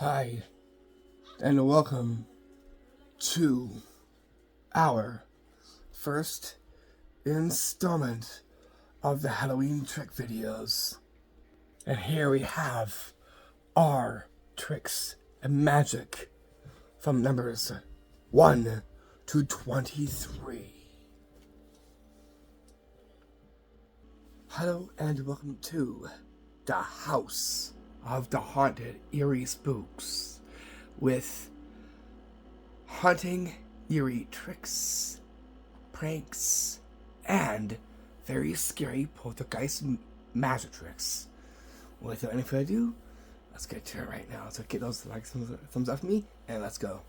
Hi, and welcome to our first installment of the Halloween trick videos. And here we have our tricks and magic from numbers 1 to 23. Hello and welcome to the House of the Haunted Eerie Spooks with haunting eerie tricks, pranks, and very scary poltergeist magic tricks. Without any further ado, let's get to it right now. So get those likes and thumbs up for me, and let's go.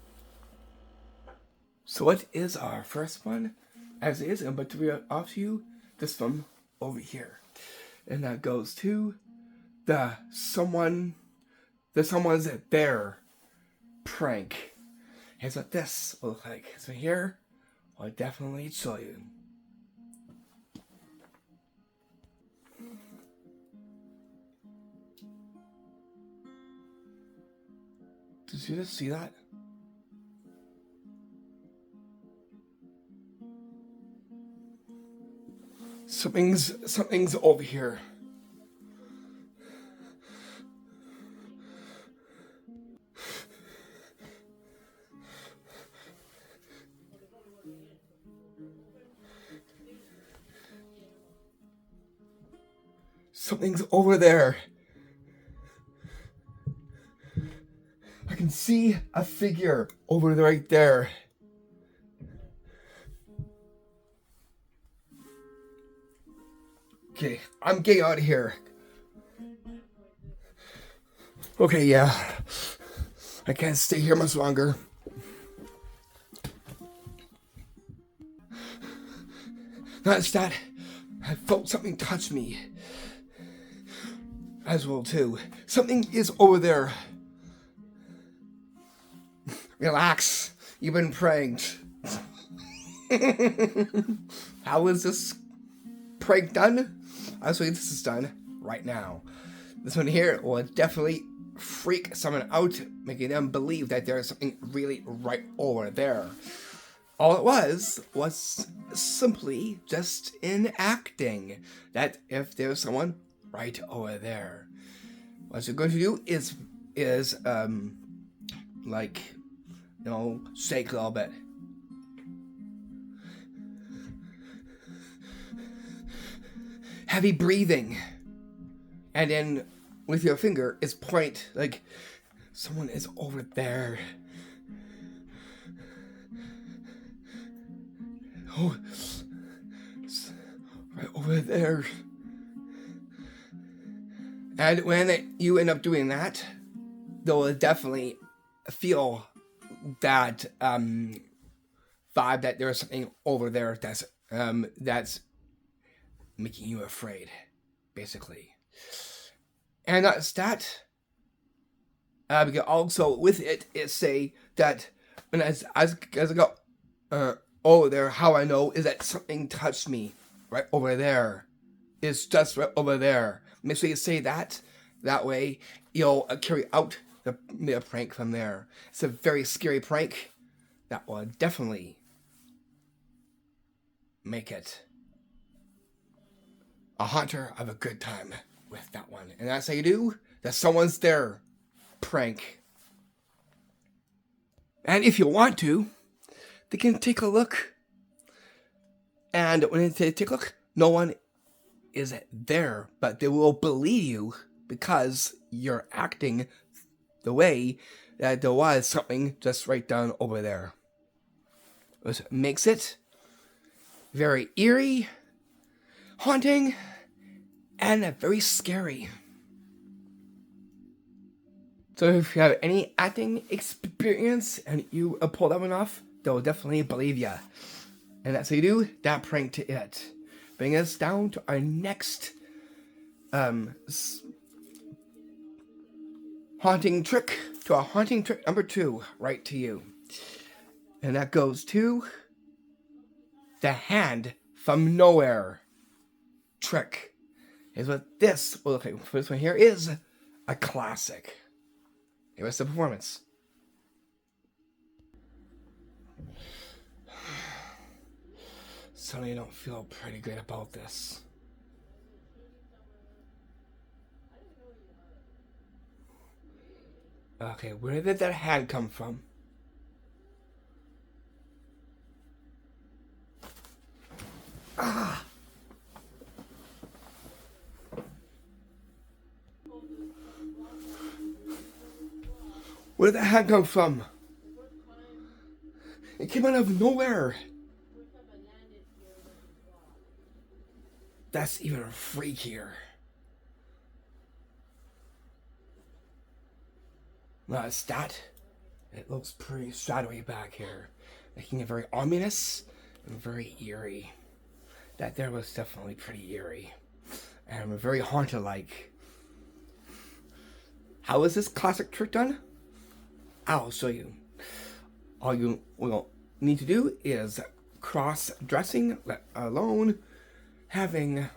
So what is our first one? As it is, I'm about to read it off to you this from over here. And that goes to the someone's there prank. Here's what this will look like. So here, I'll definitely show you. Did you just see that? Something's over here. Something's over there. I can see a figure over there, right there. Okay, I'm getting out of here. Okay, yeah. I can't stay here much longer. Not just that, I felt something touch me. As well, too. Something is over there. Relax. You've been pranked. How is this prank done? Actually, this is done right now. This one here will definitely freak someone out, making them believe that there's something really right over there. All it was simply just enacting that if there's someone right over there. What you're going to do is like, you know, shake a little bit. Heavy breathing. And then with your finger is point like someone is over there. Oh, it's right over there. And when you end up doing that, they'll definitely feel that vibe that there's something over there that's making you afraid, basically. And that's that. Because also with it say that, and as I go over there, how I know is that something touched me right over there. It's just right over there. Make sure you say that. That way, you'll carry out the prank from there. It's a very scary prank that will definitely make it a haunter of a good time with that one. And that's how you do the someone's there prank. And if you want to, they can take a look. And when they take a look, no one is there, but they will believe you because you're acting the way that there was something just right down over there. Which makes it very eerie, haunting, and very scary. So if you have any acting experience and you pull that one off, they'll definitely believe you. And that's how you do that prank to it. Bring us down to our next haunting trick, to our haunting trick number 2, right to you. And that goes to the hand from nowhere trick. Is what this will look like. This one here is a classic. It was the performance. Suddenly I don't feel pretty good about this. Okay, where did that hand come from? Ah! Where did that hand come from? It came out of nowhere. That's even freakier. Well, it's that. It looks pretty shadowy back here, making it very ominous and very eerie. That there was definitely pretty eerie and very haunted-like. How is this classic trick done? I'll show you. All you will need to do is cross-dressing, let alone having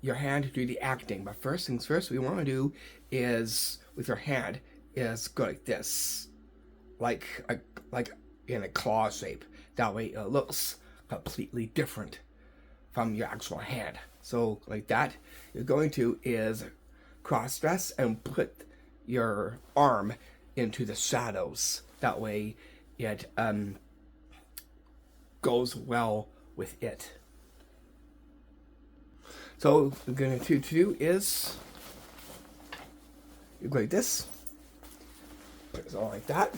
your hand do the acting. But first things first, what we want to do is, with your hand, is go like this. Like in a claw shape. That way it looks completely different from your actual hand. So like that, you're going to is cross-dress and put your arm into the shadows. That way it goes well with it. So what we're going to do is you go like this, put it on like that.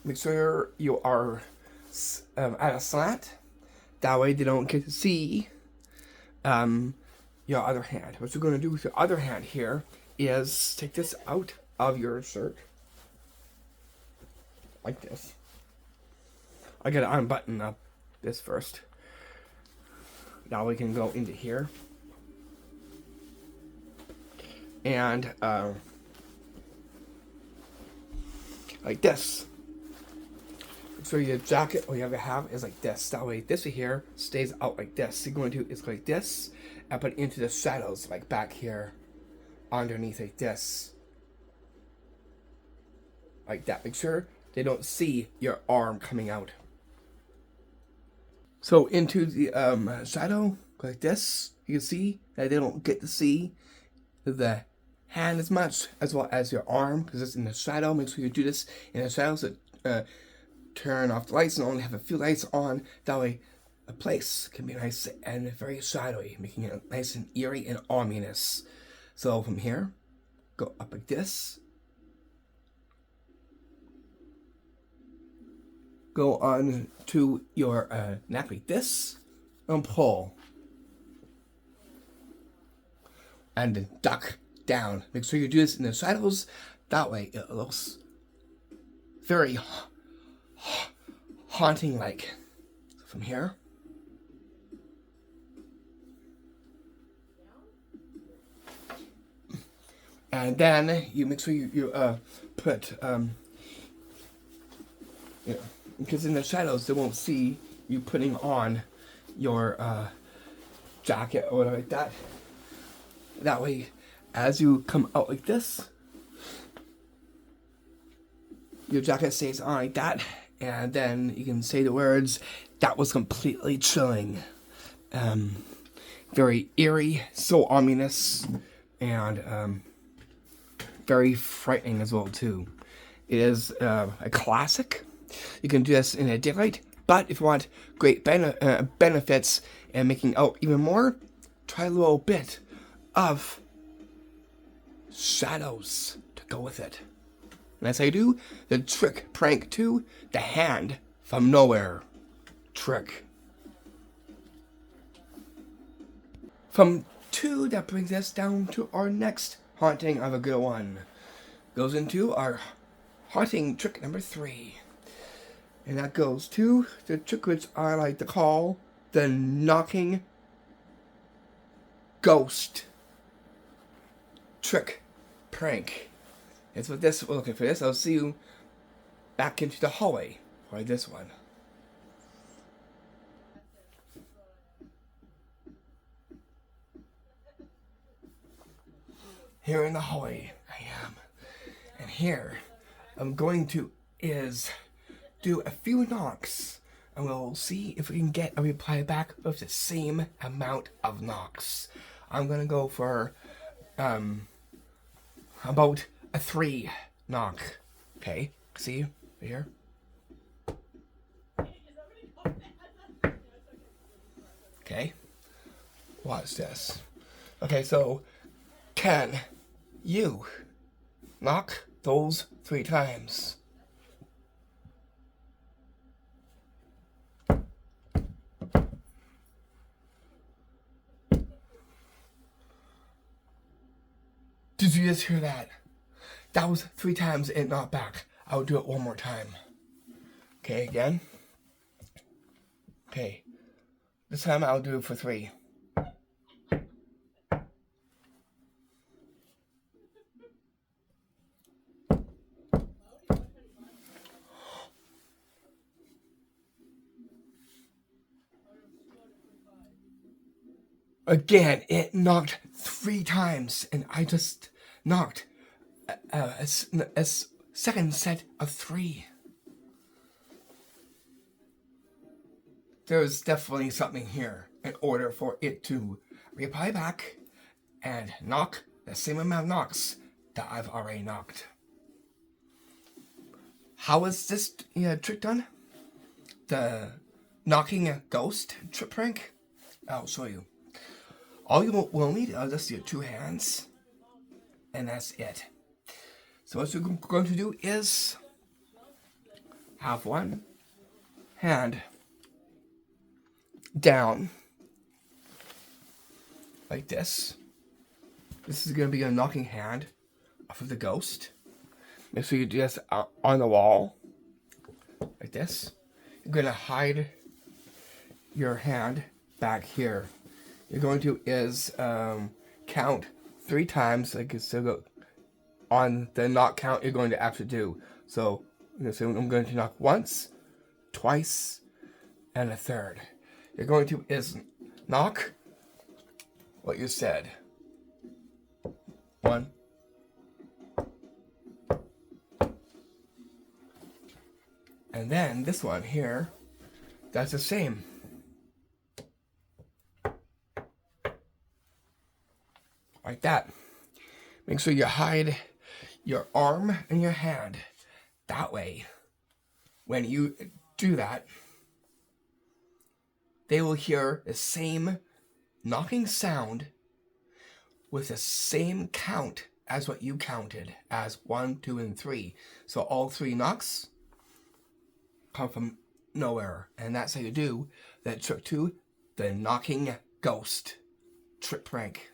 Make sure you are at a slant. That way they don't get to see your other hand. What you're going to do with your other hand here is take this out of your shirt. Like this. I gotta unbutton up this first. Now we can go into here. And like this. So your jacket, all you have to have is like this. That way this here stays out like this. So you're going to is like this and put it into the shadows, like back here underneath like this. Like that. Make sure they don't see your arm coming out. So into the shadow, like this, you can see that they don't get to see the hand as much, as well as your arm, because it's in the shadow. Make sure you do this in the shadows. So, turn off the lights and only have a few lights on. That way, a place can be nice and very shadowy, making it nice and eerie and ominous. So from here, go up like this. Go on to your neck like this, and pull. And then duck down. Make sure you do this in the shadows. That way it looks very haunting-like. So from here. And then you make sure you put, because in the shadows they won't see you putting on your jacket or whatever like that. That way, as you come out like this, your jacket stays on like that, and then you can say the words, "That was completely chilling." Very eerie, so ominous, and very frightening as well too. It is a classic. You can do this in the daylight, but if you want great benefits and making out even more, try a little bit of shadows to go with it. And that's how you do the trick prank 2, the hand from nowhere trick. From 2, that brings us down to our next haunting of a good one. Goes into our haunting trick number 3. And that goes to the trick which I like to call the knocking ghost trick prank. It's what this, we're looking for this. I'll see you back into the hallway for this one. Here in the hallway I am. And here, I'm going to do a few knocks, and we'll see if we can get a reply back with the same amount of knocks. I'm gonna go for about a 3 knock. Okay, see right here. Okay, watch this. Okay, so can you knock those 3 times? Did you just hear that? That was 3 times and not back. I'll do it one more time. Okay, again. Okay. This time I'll do it for 3. Again, it knocked 3 times, and I just knocked a second set of 3. There's definitely something here in order for it to reply back and knock the same amount of knocks that I've already knocked. How is this trick done? The knocking a ghost trick prank? I'll show you. All you will need are just your 2 hands, and that's it. So what you're going to do is have one hand down like this. This is going to be a knocking hand off of the ghost. Make sure you do this on the wall like this. You're going to hide your hand back here. You're going to count 3 times, like it's still go on the knock count you're going to actually do. So I'm going to knock once, twice, and a third. You're going to knock what you said. 1. And then this one here, that's the same. Like that. Make sure you hide your arm and your hand. That way, when you do that, they will hear the same knocking sound with the same count as what you counted as 1, 2, and 3. So all 3 knocks come from nowhere. And that's how you do that trick 2, the knocking ghost trick prank.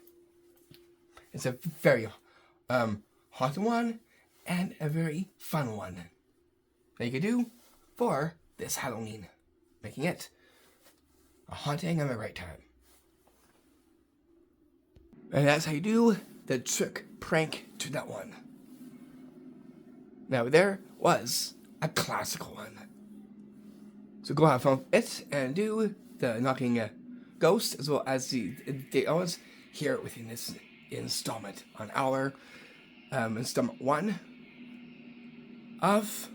It's a very haunted one and a very fun one that you can do for this Halloween, making it a haunting at the right time. And that's how you do the trick prank to that one. Now there was a classical one. So go have fun with it and do the knocking ghost as well as the others here within this installment on our installment 1 of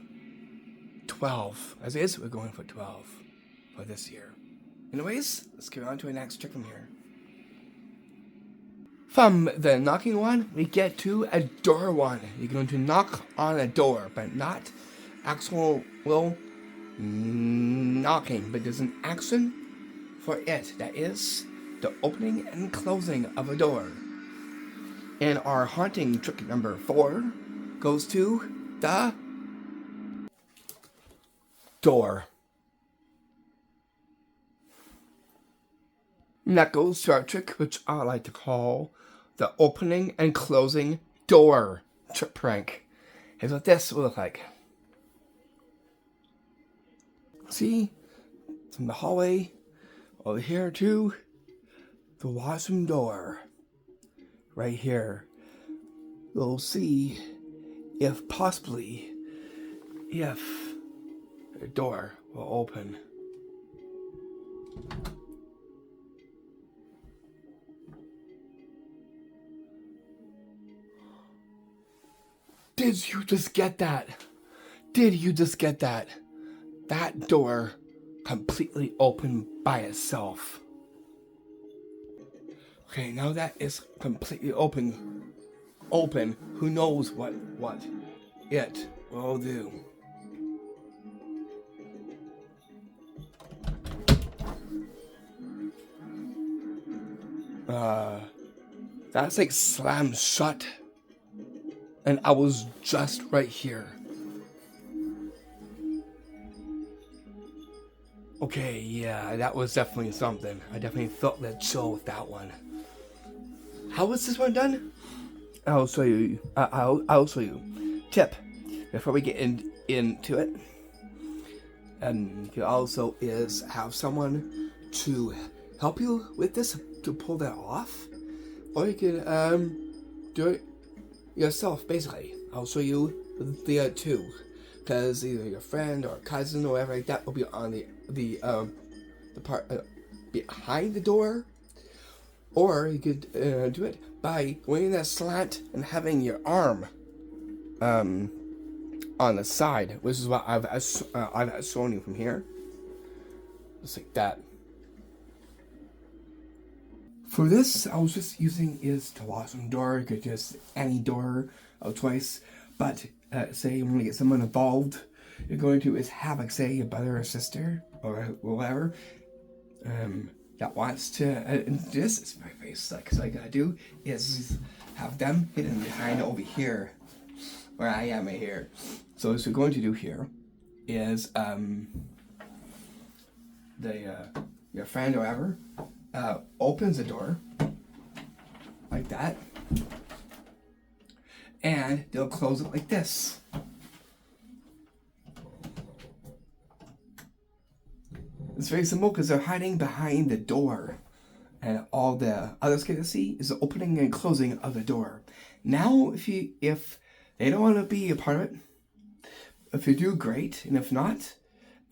12. As is, we're going for 12 for this year. Anyways, let's get on to the next trick from here. From the knocking one, we get to a door one. You're going to knock on a door, but not actual knocking, but there's an action for it. That is the opening and closing of a door. And our haunting trick number 4 goes to the door. And that goes to our trick, which I like to call the opening and closing door trick prank. Here's what this will look like. See, from the hallway over here to the washroom door. Right here. We'll see if possibly the door will open. Did you just get that? Did you just get that? That door completely opened by itself. Okay, now that is completely open, who knows what it will do. That's like slammed shut. And I was just right here. Okay, yeah, that was definitely something. I definitely felt that chill with that one. How was this one done? I'll show you. I'll show you. Tip before we get into it. You can also is have someone to help you with this to pull that off, or you can do it yourself. Basically, I'll show you the two, because either your friend or cousin or whatever like that will be on the part behind the door, or you could do it by going in that slant and having your arm on the side, which is what I've shown you from here, just like that. For this, I was just using is to watch some door. You could just any door of choice, but say you want to get someone involved, you're going to is have like say a brother or sister or whatever that wants to. This is my face. Like, so I gotta do is have them hidden behind over here, where I am right here. So what we're going to do here is your friend or whatever opens the door like that, and they'll close it like this. It's very simple because they're hiding behind the door, and all the others get to see is the opening and closing of the door. Now, if they don't want to be a part of it, if you do, great, and if not,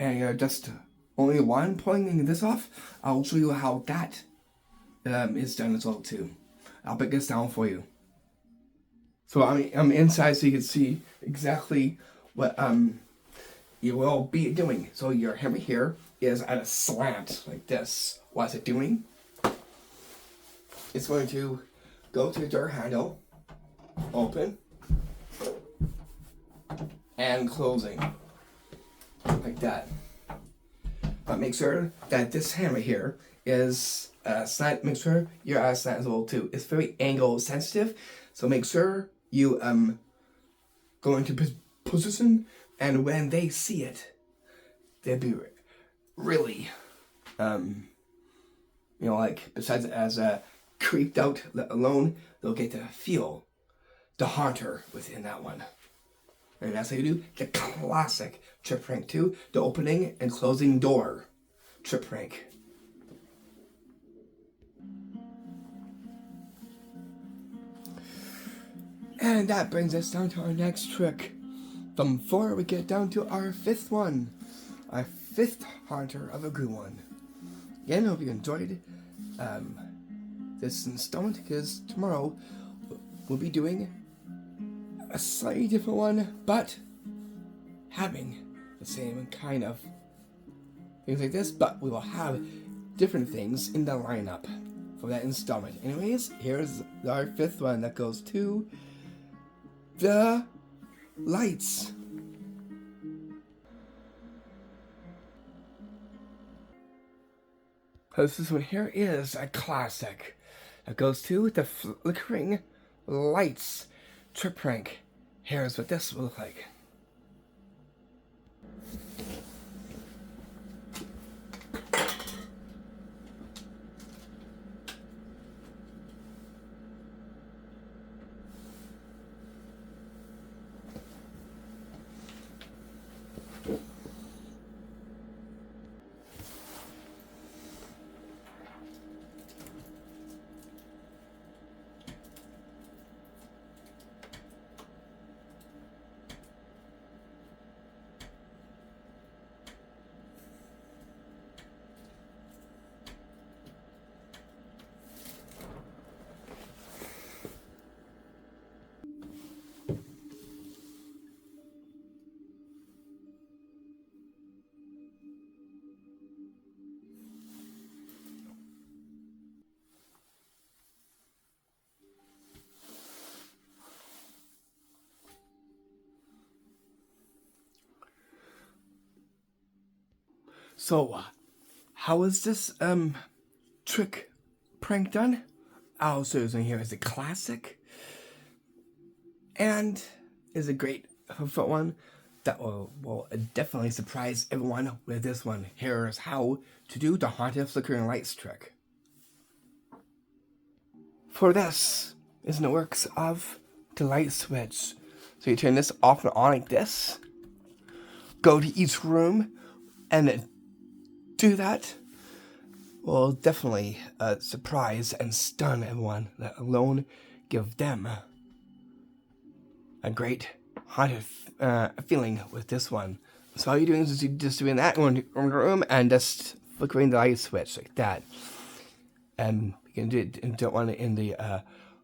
and you're just only one pulling this off, I'll show you how that is done as well too. I'll break this down for you. So I'm inside so you can see exactly what you will be doing. So your hammer here is at a slant like this. What's it doing? It's going to go to the door handle, open, and closing like that. But make sure that this hammer here is slant. Make sure your eye slant as well too. It's very angle sensitive, so make sure you go into position, and when they see it, they'll be really like besides as creeped out alone, they'll get to feel the haunter within that one. And that's how you do the classic trip prank 2, the opening and closing door trip prank. And that brings us down to our next trick. From 4, we get down to our 5th one. Our 5th haunter of a good one. Again, I hope you enjoyed this installment, because tomorrow we'll be doing a slightly different one, but having the same kind of things like this, but we will have different things in the lineup for that installment. Anyways, here's our 5th one that goes to the lights. This one here is a classic that goes to the flickering lights trip prank. Here's what this will look like. So, how is this trick prank done? Also, in here is a classic, and is a great fun one that will definitely surprise everyone with this one. Here's how to do the haunted flickering lights trick. For this is in the works of the light switch. So you turn this off and on like this. Go to each room and do that. Will definitely surprise and stun everyone, let alone give them a great haunted feeling with this one. So all you're doing is just doing that in the room and just flickering the light switch like that. And you can do one in the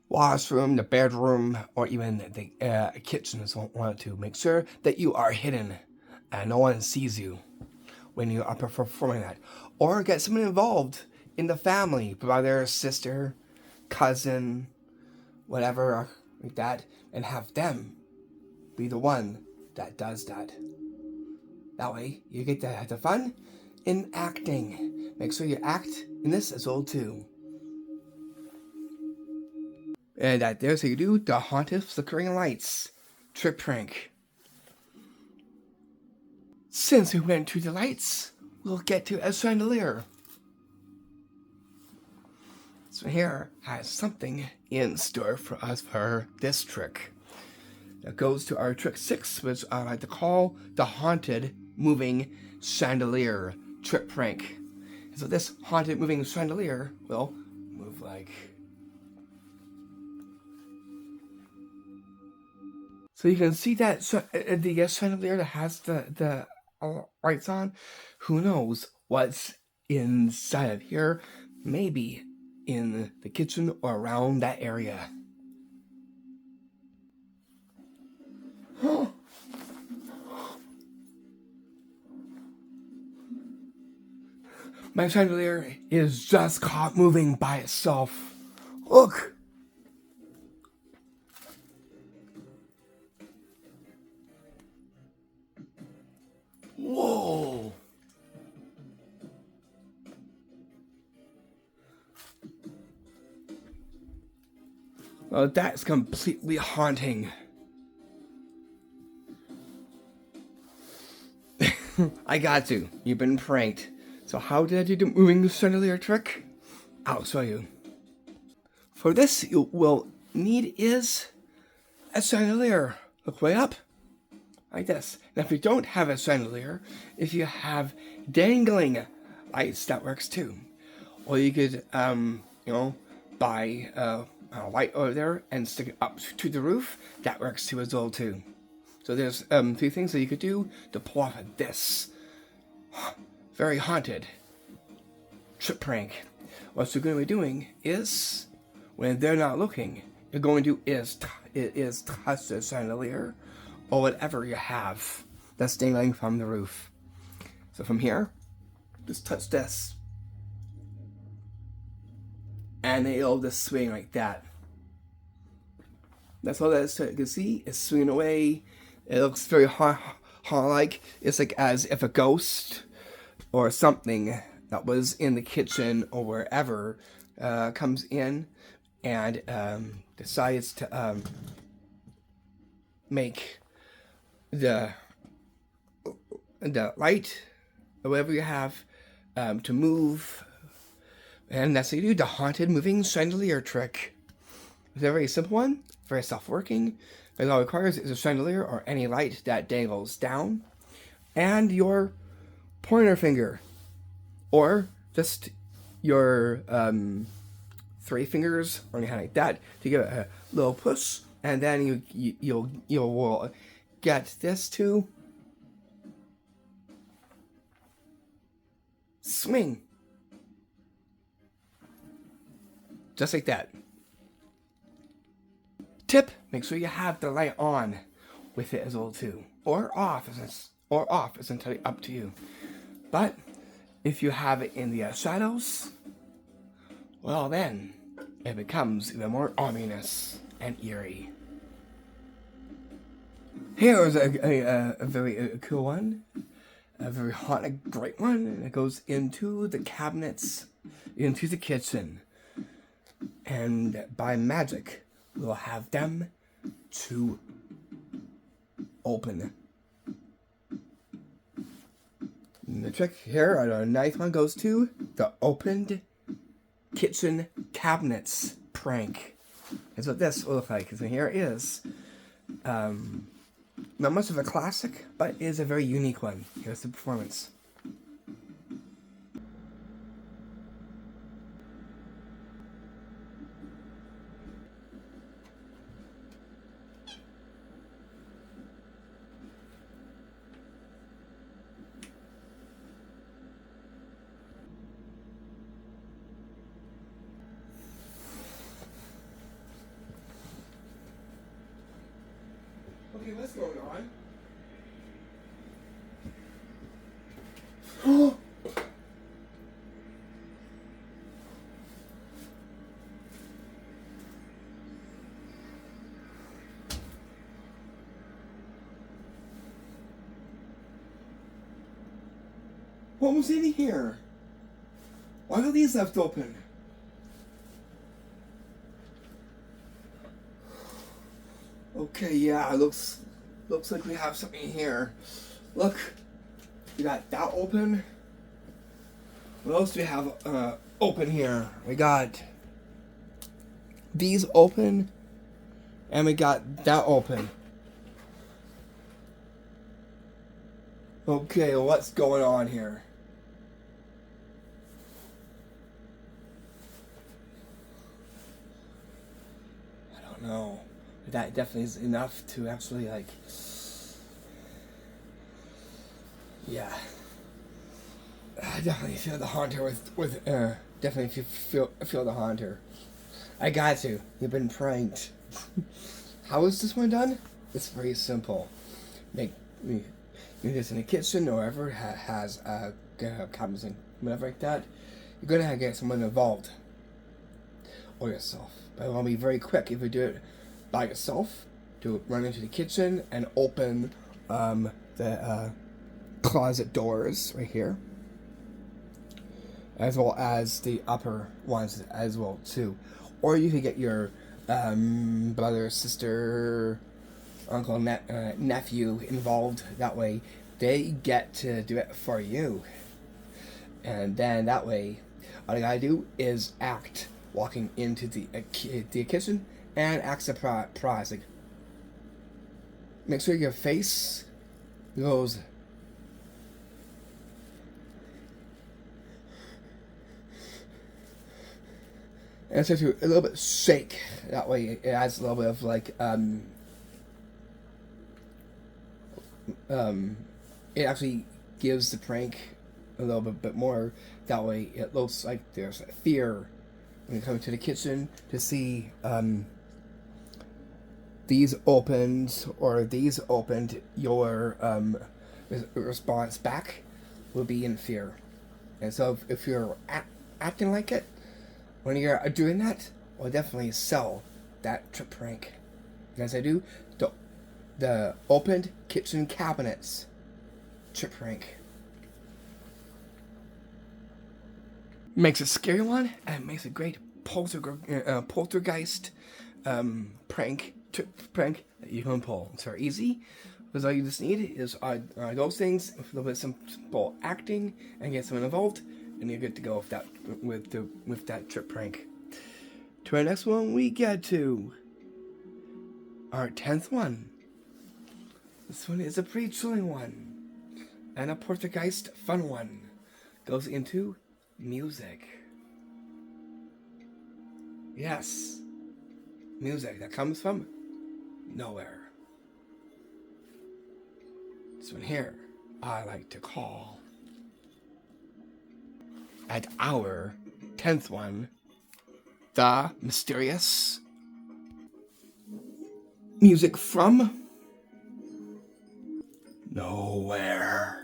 washroom, the bedroom, or even the kitchen as well. Want to make sure that you are hidden and no one sees you when you are performing that. Or get someone involved in the family, brother, sister, cousin, whatever like that, and have them be the one that does that. That way, you get to have the fun in acting. Make sure you act in this as well too. And there's how you do the haunted flickering lights trick prank. Since we went to the lights, we'll get to a chandelier. So here has something in store for us for this trick. That goes to our trick 6, which I like to call the haunted moving chandelier trick prank. And so this haunted moving chandelier will move like. So you can see that the chandelier that has the lights on. Who knows what's inside of here? Maybe in the kitchen or around that area. My chandelier is just caught moving by itself. Look! Whoa! Well, that's completely haunting. I got to. You've been pranked. So how did I do the moving chandelier trick? I'll show you. For this, you will need is a chandelier. Look way up. Like this. Now if you don't have a chandelier, if you have dangling lights, that works too. Or you could, buy a light over there and stick it up to the roof. That works too as well too. So there's 3 things that you could do to pull off this very haunted trick prank. What you're going to be doing is, when they're not looking, you're going to touch the chandelier or whatever you have that's dangling from the roof. So from here, just touch this. And it'll just swing like that. That's all that is to it. You can see it's swinging away. It looks very like. It's like as if a ghost or something that was in the kitchen or wherever comes in and decides to make the light or whatever you have to move. And that's how you do the haunted moving chandelier trick. It's a very simple one, very self-working. All it requires is a chandelier or any light that dangles down, and your pointer finger, or just your 3 fingers or anything like that to give it a little push, and then you'll get this to swing, just like that. Tip: make sure you have the light on with it as well too, or off. It's entirely up to you. But if you have it in the shadows, well then it becomes even more ominous and eerie. Here's a very cool one. a very haunted, great one. And it goes into the cabinets, into the kitchen. And by magic, we'll have them to open. And the trick here, our ninth one, goes to the opened kitchen cabinets prank. That's what this will look like. So here it is. Not much of a classic, but it is a very unique one. Here's the performance. Okay, what's going on? What was in here? Why are these left open? Okay, yeah, it looks like we have something here. Look, we got that open. What else do we have open here? We got these open, and we got that open. Okay, what's going on here? I don't know. That definitely is enough to actually, like, yeah. I definitely feel the haunter with definitely feel the haunter. I got to. You've been pranked. How is this one done? It's very simple. Make this in the kitchen or wherever has cabinets and whatever like that. You're gonna have to get someone involved or yourself. But it will be very quick if you do it by yourself. To run into the kitchen and open the closet doors right here, as well as the upper ones as well too. Or you could get your brother, sister, uncle, nephew involved. That way they get to do it for you. And then that way all you gotta do is act walking into the kitchen and act surprised. Like, make sure your face goes and starts to a little bit shake. That way it adds a little bit of like it actually gives the prank a little bit more. That way it looks like there's fear when you come to the kitchen to see these opened or these opened. Your response back will be in fear. And so if you're acting like it when you're doing that, I'll definitely sell that trip prank. As I do the opened kitchen cabinets trip prank. Makes a scary one and makes a great poltergeist prank trip prank that you can pull. It's very easy because all you just need is those things, a little bit of simple acting, and get someone involved, and you're good to go with that trip prank. To our next one, we get to our 10th one. This one is a pretty chilling one and a poltergeist fun one. Goes into music. Yes, music that comes from nowhere. This one here I like to call, at our 10th one, the mysterious music from nowhere.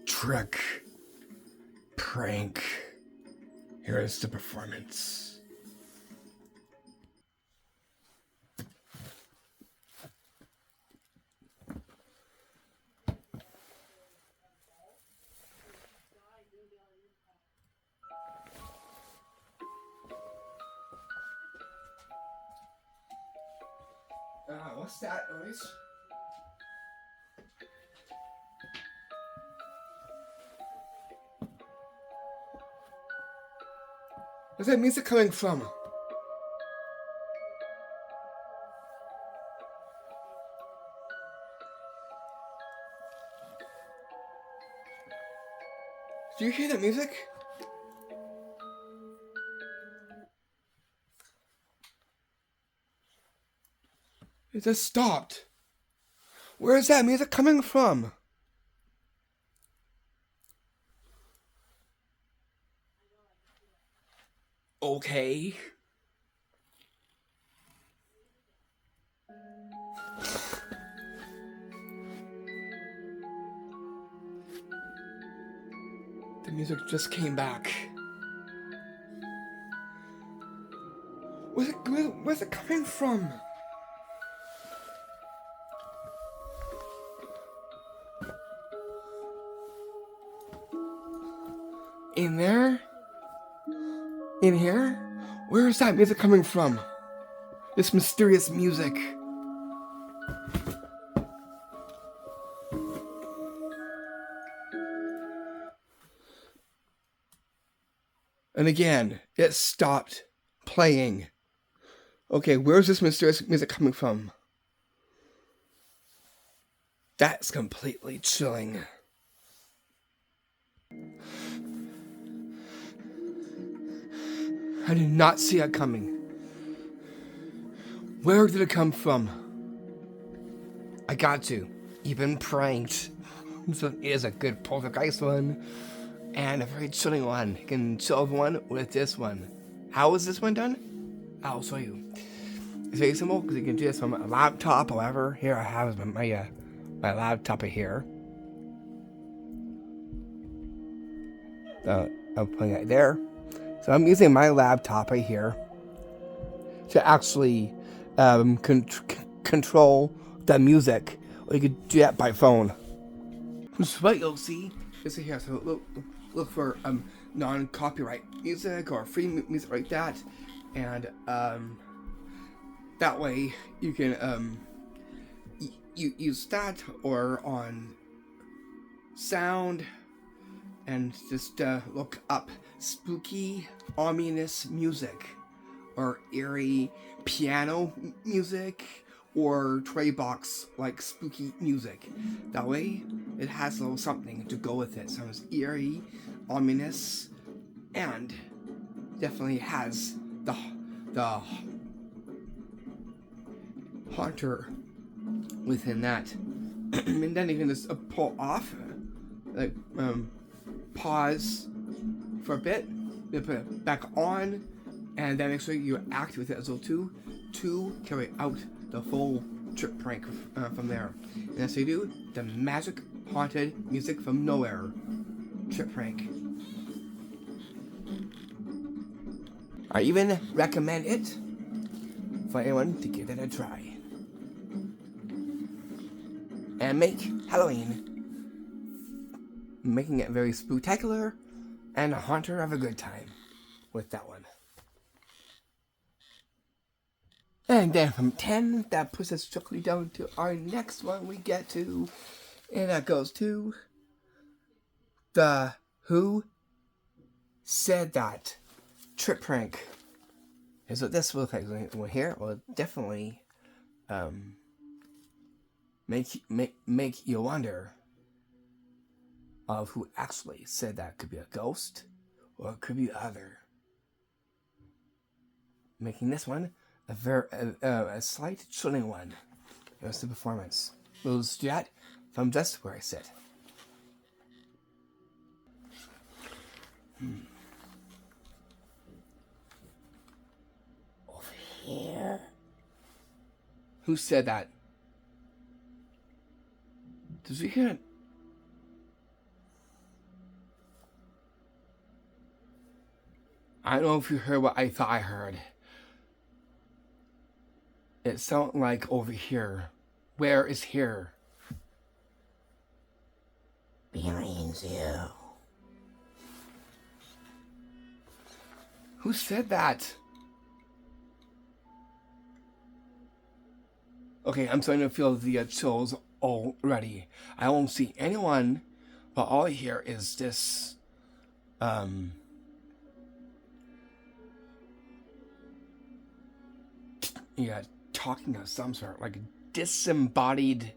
Trick prank. Here is the performance. What's that noise? Where's that music coming from? Do you hear that music? It just stopped. Where is that music coming from? Okay. The music just came back. Where's it coming from? In there? In here? Where is that music coming from? This mysterious music. And again, it stopped playing. Okay, where's this mysterious music coming from? That's completely chilling. I did not see it coming. Where did it come from? I got to. You've been pranked. This one is a good poltergeist one. And a very chilling one. You can chill one with this one. How is this one done? I'll show you. It's very simple because you can do this from a laptop. However, here I have my laptop here. I'm putting it there. So I'm using my laptop right here to actually control the music. Or you could do that by phone. So what you'll see is here. So look for non-copyright music or free music like that, and that way you can you use that or on sound, and just look up spooky, ominous music, or eerie piano music, or tray box like spooky music. That way it has a little something to go with it. Sounds eerie, ominous, and definitely has the haunter within that. And then you can just pull off, like pause for a bit, then put it back on, and then make sure you activate it as well too, to carry out the full trick prank from there. And that's how you do the magic haunted music from nowhere trick prank. I even recommend it for anyone to give it a try. And make Halloween, making it very spooktacular, and a haunter have a good time with that one. And then from 10, that puts us strictly down to our next one we get to, and that goes to the Who Said That trick prank. Is what this will look like. Well, here will definitely make you wonder of who actually said that. Could be a ghost, or it could be other. Making this one a slight chilling one. Here's the performance. We'll do that from just where I sit. Over here. Who said that? Did you hear it? I don't know if you heard what I thought I heard. It sounded like over here. Where is here? Behind you. Who said that? Okay, I'm starting to feel the chills already. I won't see anyone, but all I hear is this, yeah, talking of some sort, like disembodied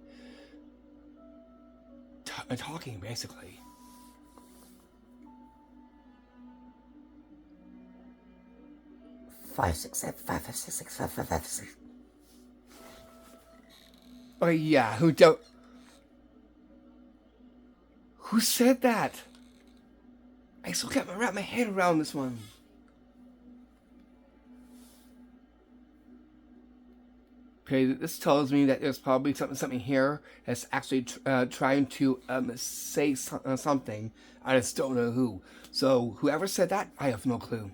talking, basically. Five, six, seven, five, five, six, six, five, five, five, six. Oh yeah, who said that? I still can't wrap my head around this one. Okay, this tells me that there's probably something here that's actually trying to say something. I just don't know who. So whoever said that, I have no clue.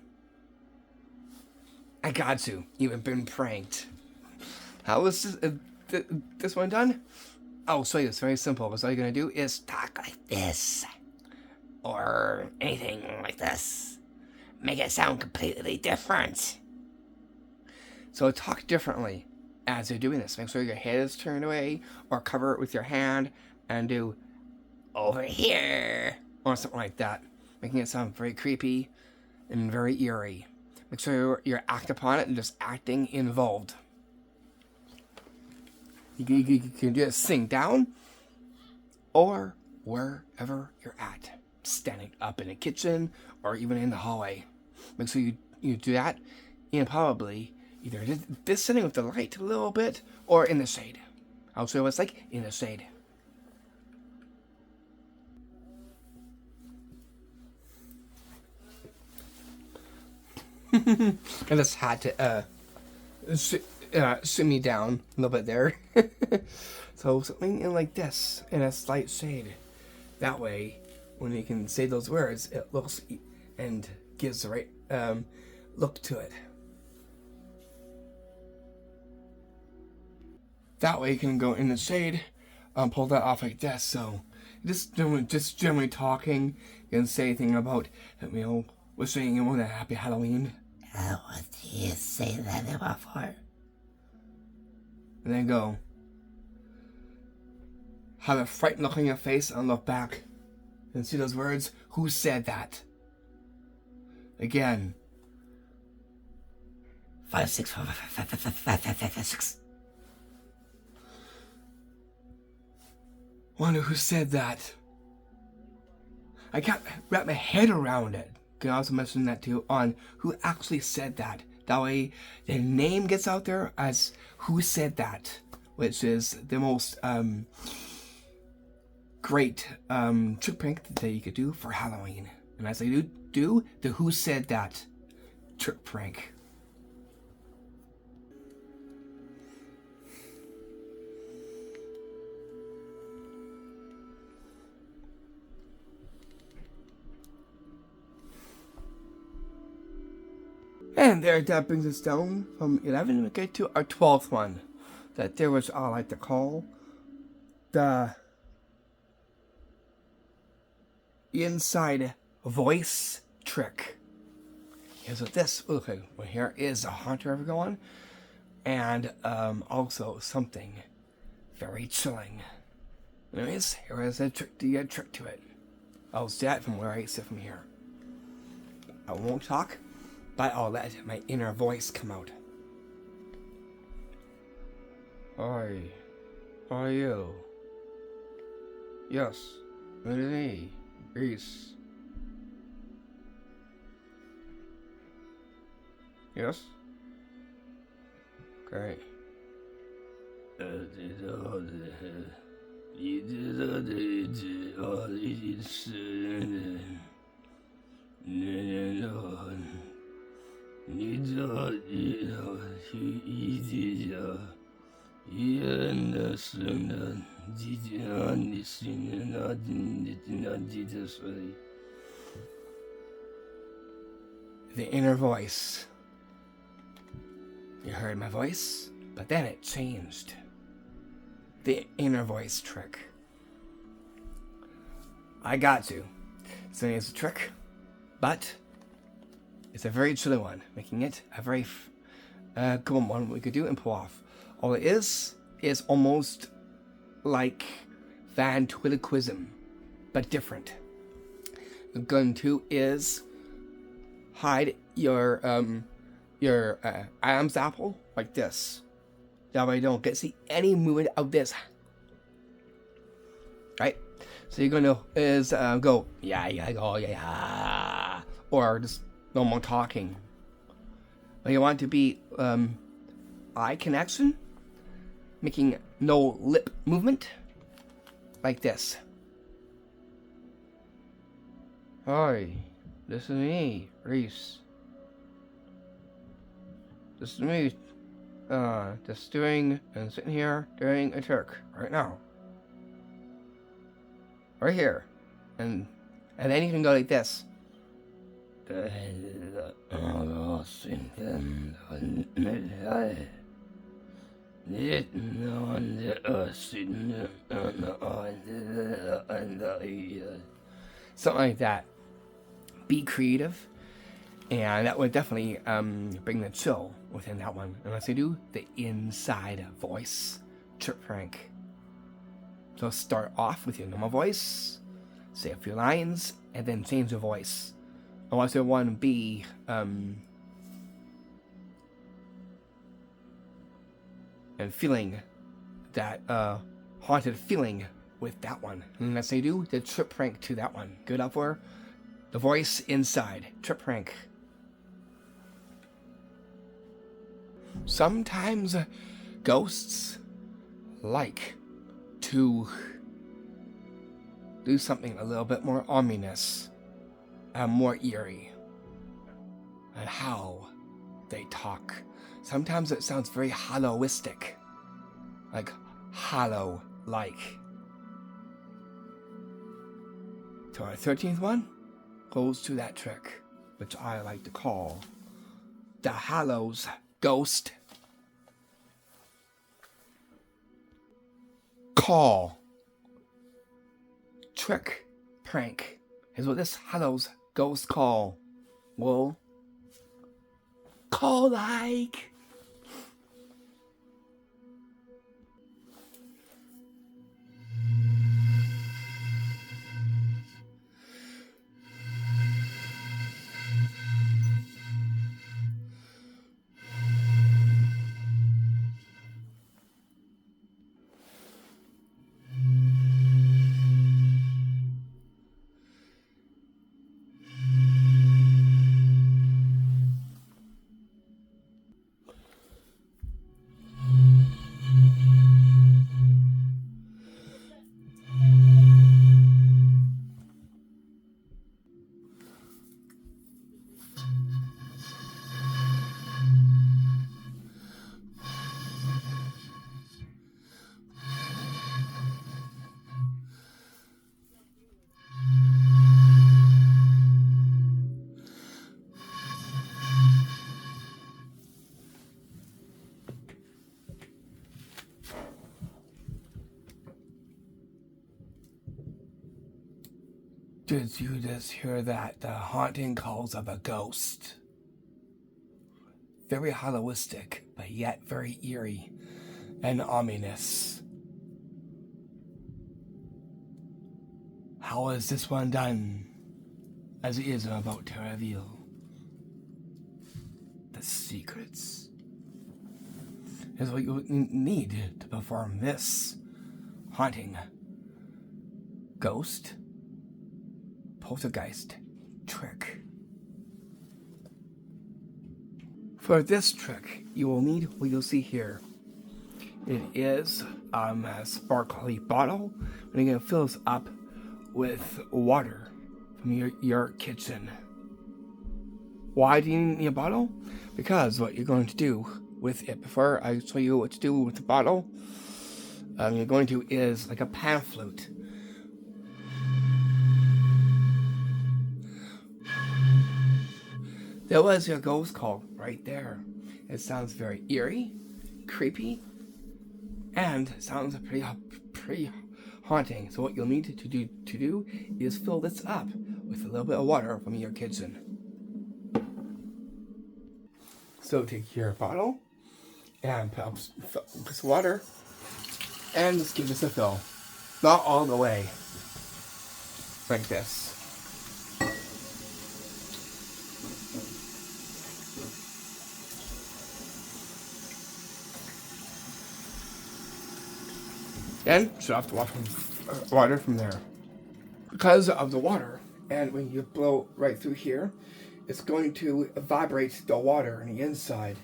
I got to. You've been pranked. How is this one done? Oh, so it's very simple. Because all you're gonna do is talk like this, or anything like this. Make it sound completely different. So talk differently as you're doing this. Make sure your head is turned away, or cover it with your hand and do over here or something like that, making it sound very creepy and very eerie. Make sure you're acting upon it and just acting involved. You can just sing down or wherever you're at, standing up in the kitchen or even in the hallway. Make sure you do that in probably either this sitting with the light a little bit or in the shade. I'll show you what it's like in the shade. I just had to sit me down a little bit there. So something in like this in a slight shade. That way, when you can say those words, it looks and gives the right look to it. That way you can go in the shade, pull that off like this. So just generally talking, you can say anything about, wishing you a happy Halloween. What do you say that about for? And then go. Have a frightened look on your face and look back. And see those words? Who said that? Again. 5, 6, 5, 5, 5, 5, 5, 5, 6. Wonder who said that. I can't wrap my head around it. You can also mention that too on who actually said that. That way the name gets out there as who said that, which is the most great trick prank that you could do for Halloween. And as I do the who said that trick prank. And there, that brings us down from 11. We get to our 12th one. That there was, I like to call the inside voice trick. Here's what this. Okay, well, here is a haunter everyone, and also something very chilling. Anyways, here is a trick to get trick to it. I'll see that from where I sit from here. I won't talk, but I'll let my inner voice come out. Hi, how are you? Yes, it is me, Reese. Yes? Great. The inner voice. You heard my voice, but then it changed. The inner voice trick. I got to. So it's a trick, but it's a very chilly one, making it a very cool one we could do and pull off. All it is is almost like ventriloquism, but different. What you're going to do is hide your Adam's apple like this. That way you don't get to see any movement of this. Right? So you're gonna go yeah, or just normal talking. But you want to be eye connection, making no lip movement, like this. Hi, this is me, Reese. This is me, just sitting here doing a trick right now. Right here. And then you can go like this. Something like that. Be creative. And that would definitely bring the chill within that one. Unless you do the inside voice trick prank. So start off with your normal voice, say a few lines, and then change your voice. Unless you want to be and feeling that haunted feeling with that one. And let's say you do the trip prank to that one. Good up for the voice inside trip prank. Sometimes ghosts like to do something a little bit more ominous and more eerie, and how they talk. Sometimes it sounds very hollowistic, like hollow-like. So our 13th one goes to that trick, which I like to call the Hallows Ghost Call. Trick prank is what this Hallows Ghost Call will call like. Did you just hear that? The haunting calls of a ghost. Very hollowistic, but yet very eerie and ominous. How is this one done? As it is about to reveal the secrets. Is what you need to perform this haunting ghost poltergeist trick. For this trick, you will need what you'll see here. It is a sparkly bottle, and you're gonna fill this up with water from your kitchen. Why do you need a bottle? Because what you're going to do with it, before I show you what to do with the bottle, you're going to is like a pan flute. There was your ghost call right there. It sounds very eerie, creepy, and sounds pretty haunting. So what you'll need to do is fill this up with a little bit of water from your kitchen. So take your bottle and fill this water And just give this a fill. Not all the way. Like this. Then shut off the water from there. Because of the water, and when you blow right through here, it's going to vibrate the water on the inside.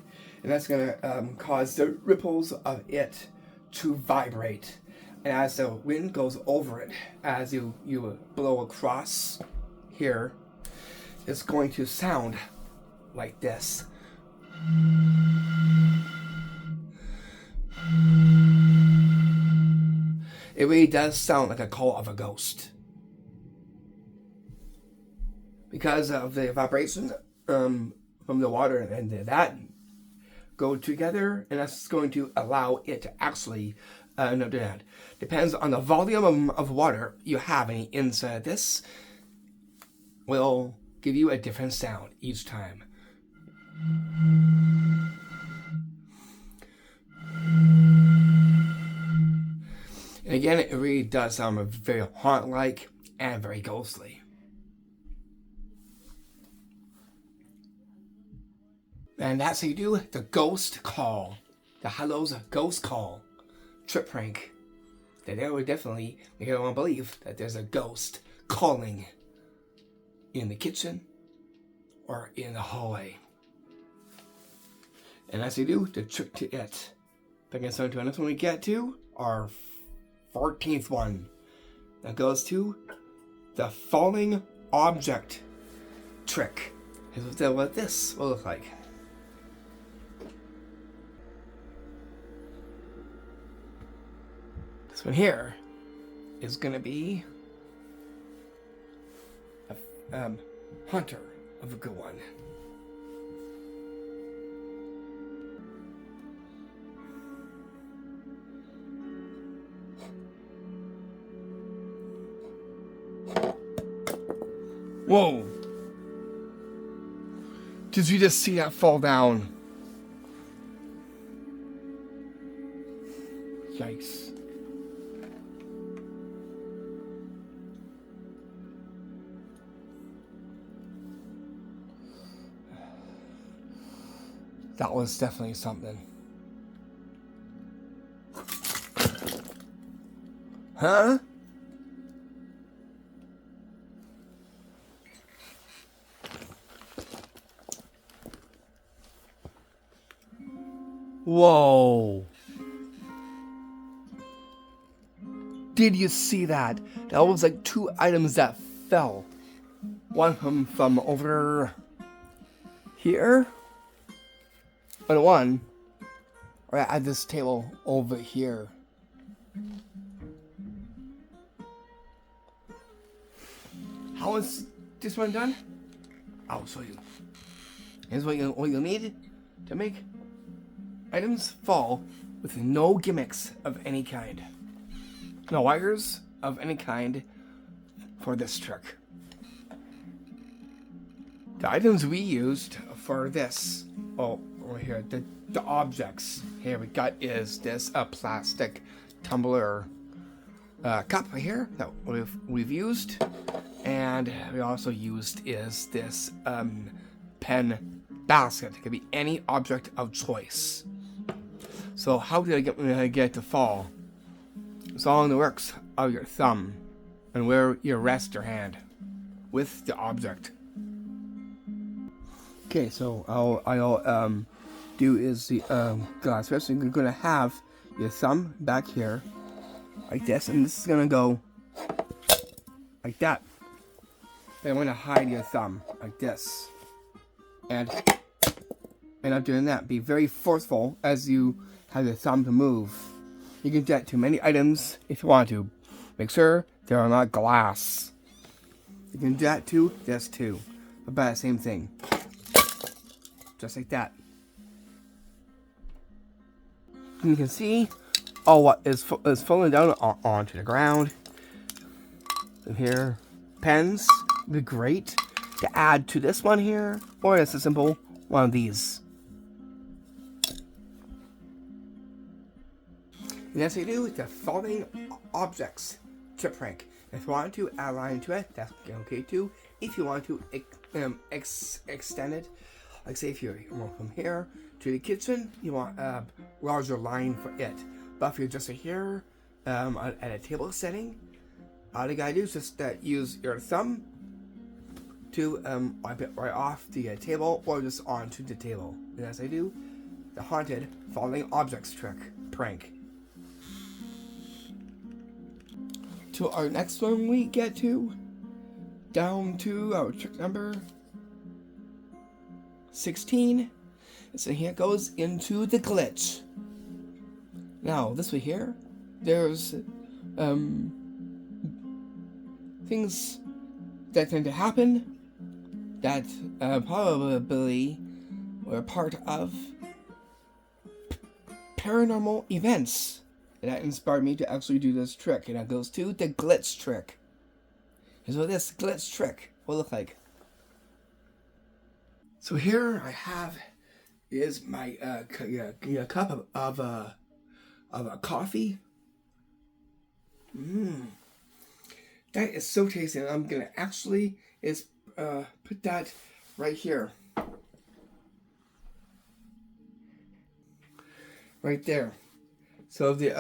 And that's going to cause the ripples of it to vibrate. And as the wind goes over it, as you blow across here, it's going to sound like this. It really does sound like a call of a ghost. Because of the vibration from the water and that go together, and that's going to allow it to actually do that. Depends on the volume of water you have in the inside. This will give you a different sound each time. And again, it really does sound very haunt-like and very ghostly. And that's how you do the ghost call. The Hallow's ghost call trick prank. That would definitely make everyone believe that there's a ghost calling in the kitchen or in the hallway. And that's how you do the trick to it. But again, so to another one we get to our 14th one. That goes to the falling object trick. Here's what this will look like. This one here is going to be a hunter of a good one. Whoa! Did you just see that fall down? Yikes. That was definitely something. Huh? Whoa. Did you see that? That was like 2 items that fell. One from over here. And one right at this table over here. How is this one done? I'll show you. Here's what you'll need to make items fall with no gimmicks of any kind. No wires of any kind for this trick. The items we used for this, over here, the objects here we got is this plastic tumbler cup right here that we've used, and we also used is this pen basket. It could be any object of choice. So how did I get it to fall? It's all in the works of your thumb and where you rest your hand with the object. Okay, so I'll do is the glass rest. So you're gonna have your thumb back here, like this, and this is gonna go like that. Then I'm gonna hide your thumb like this, and I'm doing that. Be very forceful as you have your thumb to move. You can do that to many items if you want to. Make sure they are not glass. You can do that to this too. About the same thing. Just like that. And you can see all what is falling down onto the ground. And here, pens would be great to add to this one here, or it's a simple one of these. And as I do the following objects trick prank. If you want to add a line to it, that's okay too. If you want to extend it, like say if you're from here to the kitchen, you want a larger line for it. But if you're just here at a table setting, all you gotta do is just use your thumb to wipe it right off the table or just onto the table. And as I do, the haunted falling objects trick prank. To our next one we get to, down to our trick number 16. So here it goes into the glitch. Now this way here, there's things that tend to happen that probably were part of paranormal events. And that inspired me to actually do this trick. And that goes to the glitch trick. Here's what this glitch trick will look like. So here I have is my cup of a coffee. That is so tasty. And I'm gonna actually put that right here, right there. So the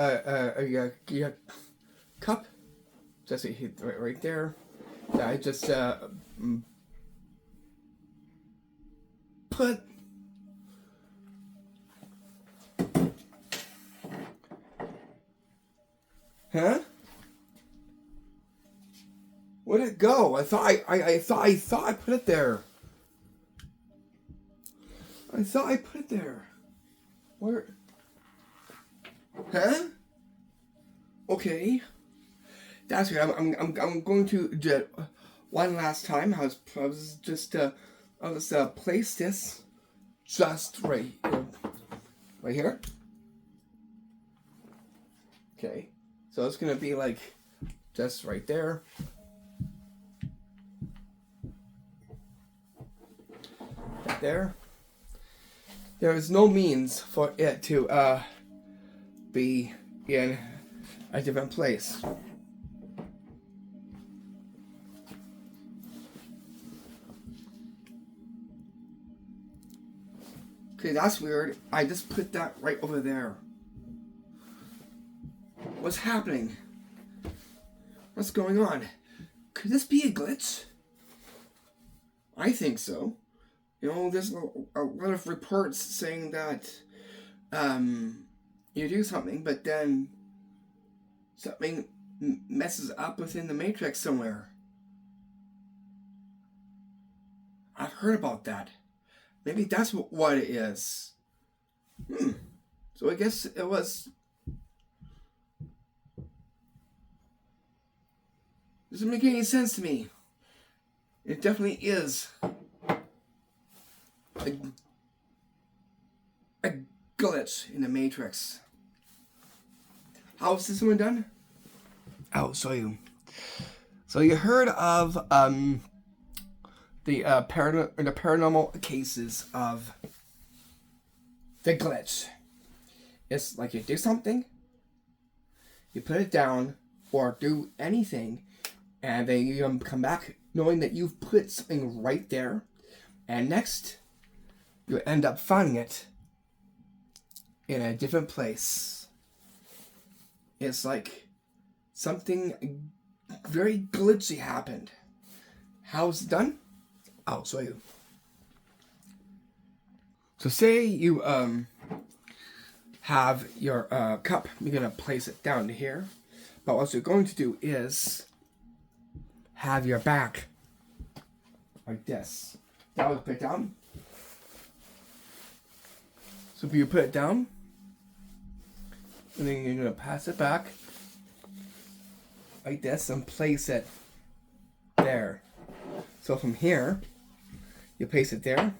cup, just right there. That I just put. Huh? Where'd it go? I thought I put it there. I thought I put it there. Where? Huh? Okay. That's good. I'm going to do one last time. I'll just place this just right here. Okay. So it's gonna be like just right there. Right there. There is no means for it to be in a different place. Okay, that's weird. I just put that right over there. What's happening? What's going on? Could this be a glitch? I think so. You know, there's a lot of reports saying that you do something, but then something messes up within the matrix somewhere. I've heard about that. Maybe that's what it is. So I guess it was. Doesn't make any sense to me. It definitely is a glitch in the matrix. How is this one done? I'll show you. So you heard of the paranormal cases of the glitch. It's like you do something, you put it down, or do anything, and then you come back knowing that you've put something right there, and next you end up finding it in a different place. It's like something very glitchy happened. How's it done? I'll show you. So say you have your cup. You're gonna place it down to here, but what you're going to do is have your back like this. That was put it down. So you put it down, and then you're gonna pass it back like this and place it there. So from here, you place it there.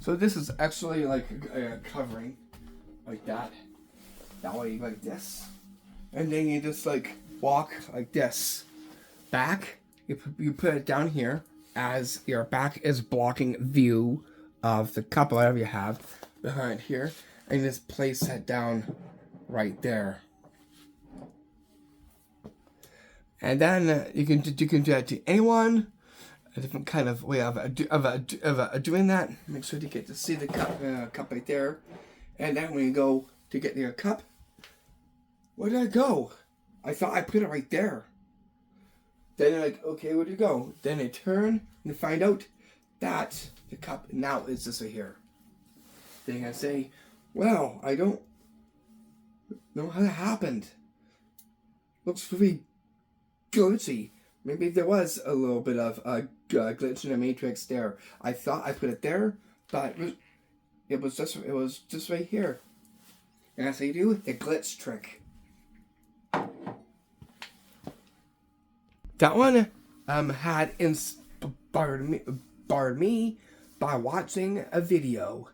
So this is actually like a covering, like that. That way, like this. And then you just like walk like this. Back, you put it down here as your back is blocking view of the cup, whatever you have behind here. and just place that down right there. And then you can do that to anyone. A different kind of way of doing that. Make sure to get to see the cup right there. And then when you go to get your cup, where did I go? I thought I put it right there. Then you're like, okay, where'd it go? Then you turn and find out that the cup now is just right here. Then I say, well, I don't know how that happened. Looks really glitchy. Maybe there was a little bit of a glitch in the matrix there. I thought I put it there, but it was just right here. And that's how you do the glitch trick. That one had inspired me by watching a video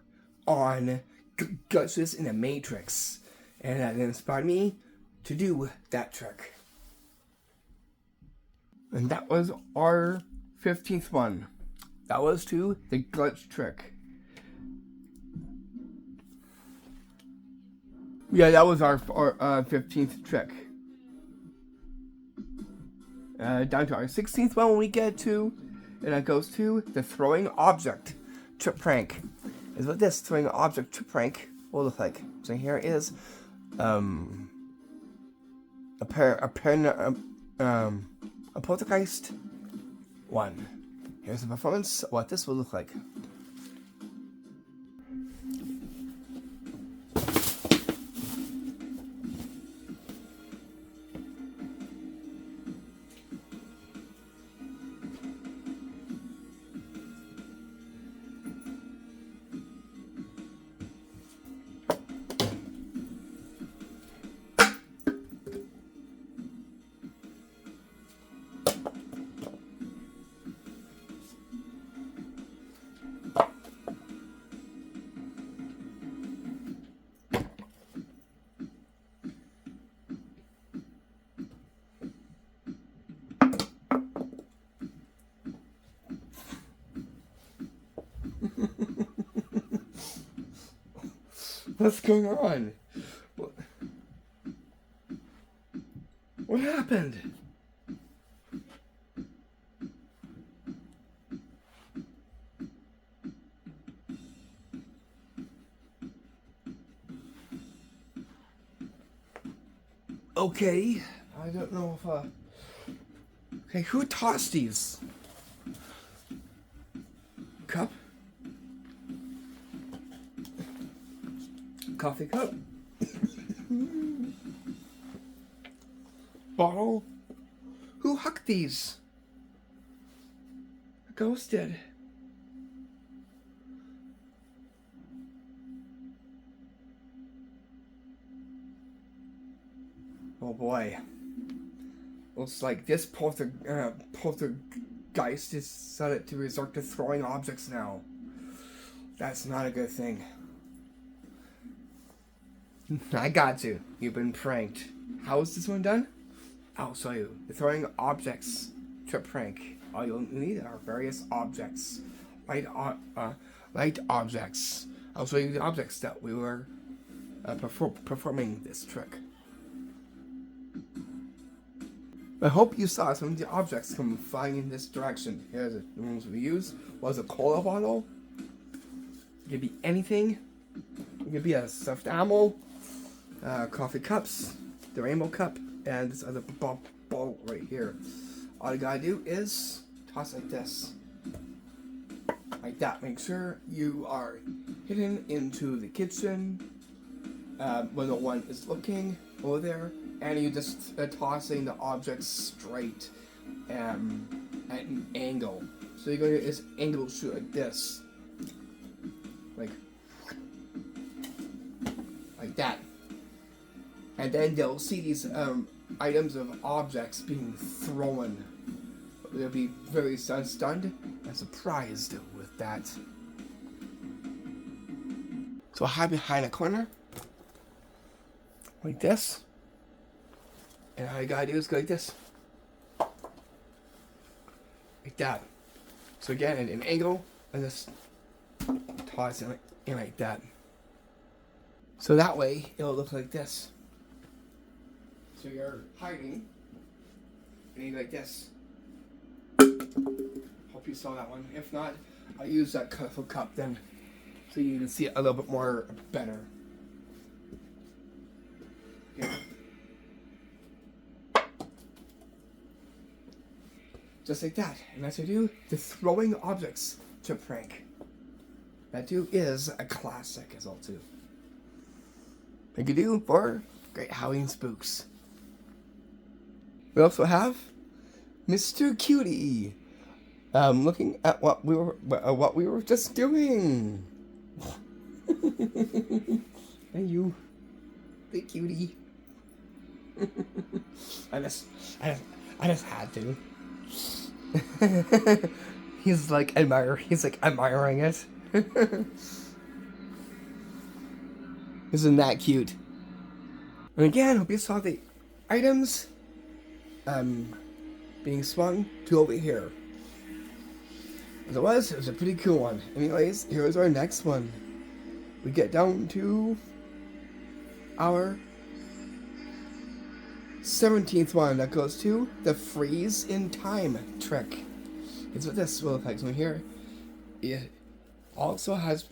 on glitches in the matrix, and that inspired me to do that trick. And that was our 15th one. That was to the glitch trick. Yeah, that was our 15th trick. Down to our 16th one when we get to, and that goes to the throwing object trip prank. Is what this throwing object trip prank will look like. So here is a poltergeist one. Here's the performance of what this will look like. What's going on? What happened? Okay, I don't know if okay, who tossed these? Cup? Coffee cup? Bottle? Who hucked these? A ghost did. Oh boy. Looks like this poltergeist decided to resort to throwing objects now. That's not a good thing. I got you. You've been pranked. How is this one done? I'll show you. The throwing objects to prank. All you'll need are various objects. Light objects. I'll show you the objects that we were performing this trick. I hope you saw some of the objects come flying in this direction. Here's the ones we used. Was a cola bottle. It could be anything. It could be a stuffed animal, coffee cups, the rainbow cup, and this other ball right here. All you gotta do is toss like this. Like that. Make sure you are hidden into the kitchen where no one is looking over there. And you just tossing the objects straight at an angle. So you're going to do is angle shoot like this. Like that. And then they'll see these items of objects being thrown. They'll be very stunned and surprised with that. So hide behind a corner. Like this. And all you gotta do is go like this. Like that. So again, at an angle, and just toss it in like that. So that way, it'll look like this. So you're hiding, and you like this. Hope you saw that one. If not, I'll use that colorful cup then, so you can see it a little bit more better. Here. Just like that. And as I do the throwing objects to prank. That too is a classic as well too. Like you do for great Halloween spooks. We also have Mr. Cutie. Looking at what we were just doing. And you, the cutie. I just had to. He's like admiring it. Isn't that cute? And again, hope you saw the items being swung to over here. As it was a pretty cool one. Anyways, here's our next one. We get down to our 17th one that goes to the freeze in time trick. It's what this will look like. So here, it also has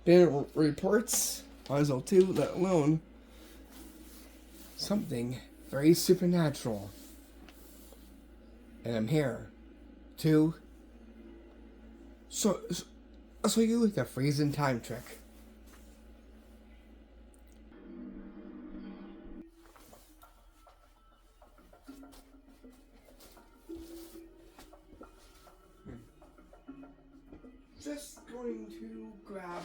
been reports on as well too, let alone something very supernatural. And I'm here to show you the freeze in time trick. Just going to grab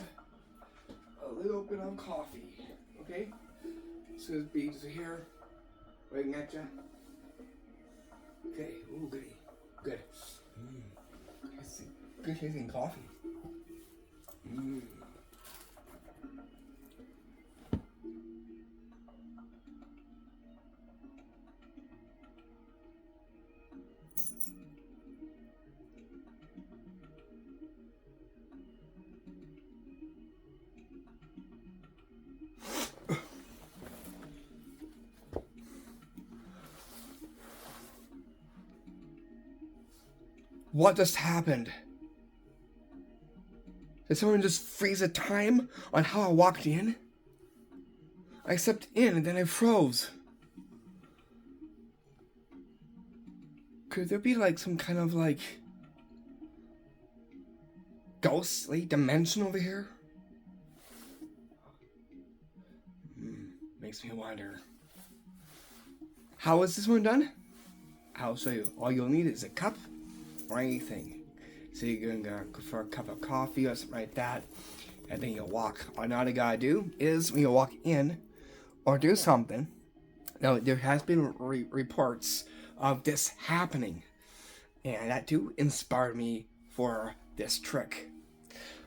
a little bit of coffee, okay? So this beads are here, waiting at ya. Okay, ooh, goody, good. Good tasting coffee. What just happened? Did someone just freeze a time on how I walked in? I stepped in and then I froze. Could there be like some kind of like ghostly dimension over here? Makes me wonder. How is this one done? I'll show you. All you'll need is a cup or anything. So you're gonna go for a cup of coffee or something like that, and then you'll walk. All you gotta do is when you walk in or do something. Now there has been reports of this happening, and that too inspired me for this trick.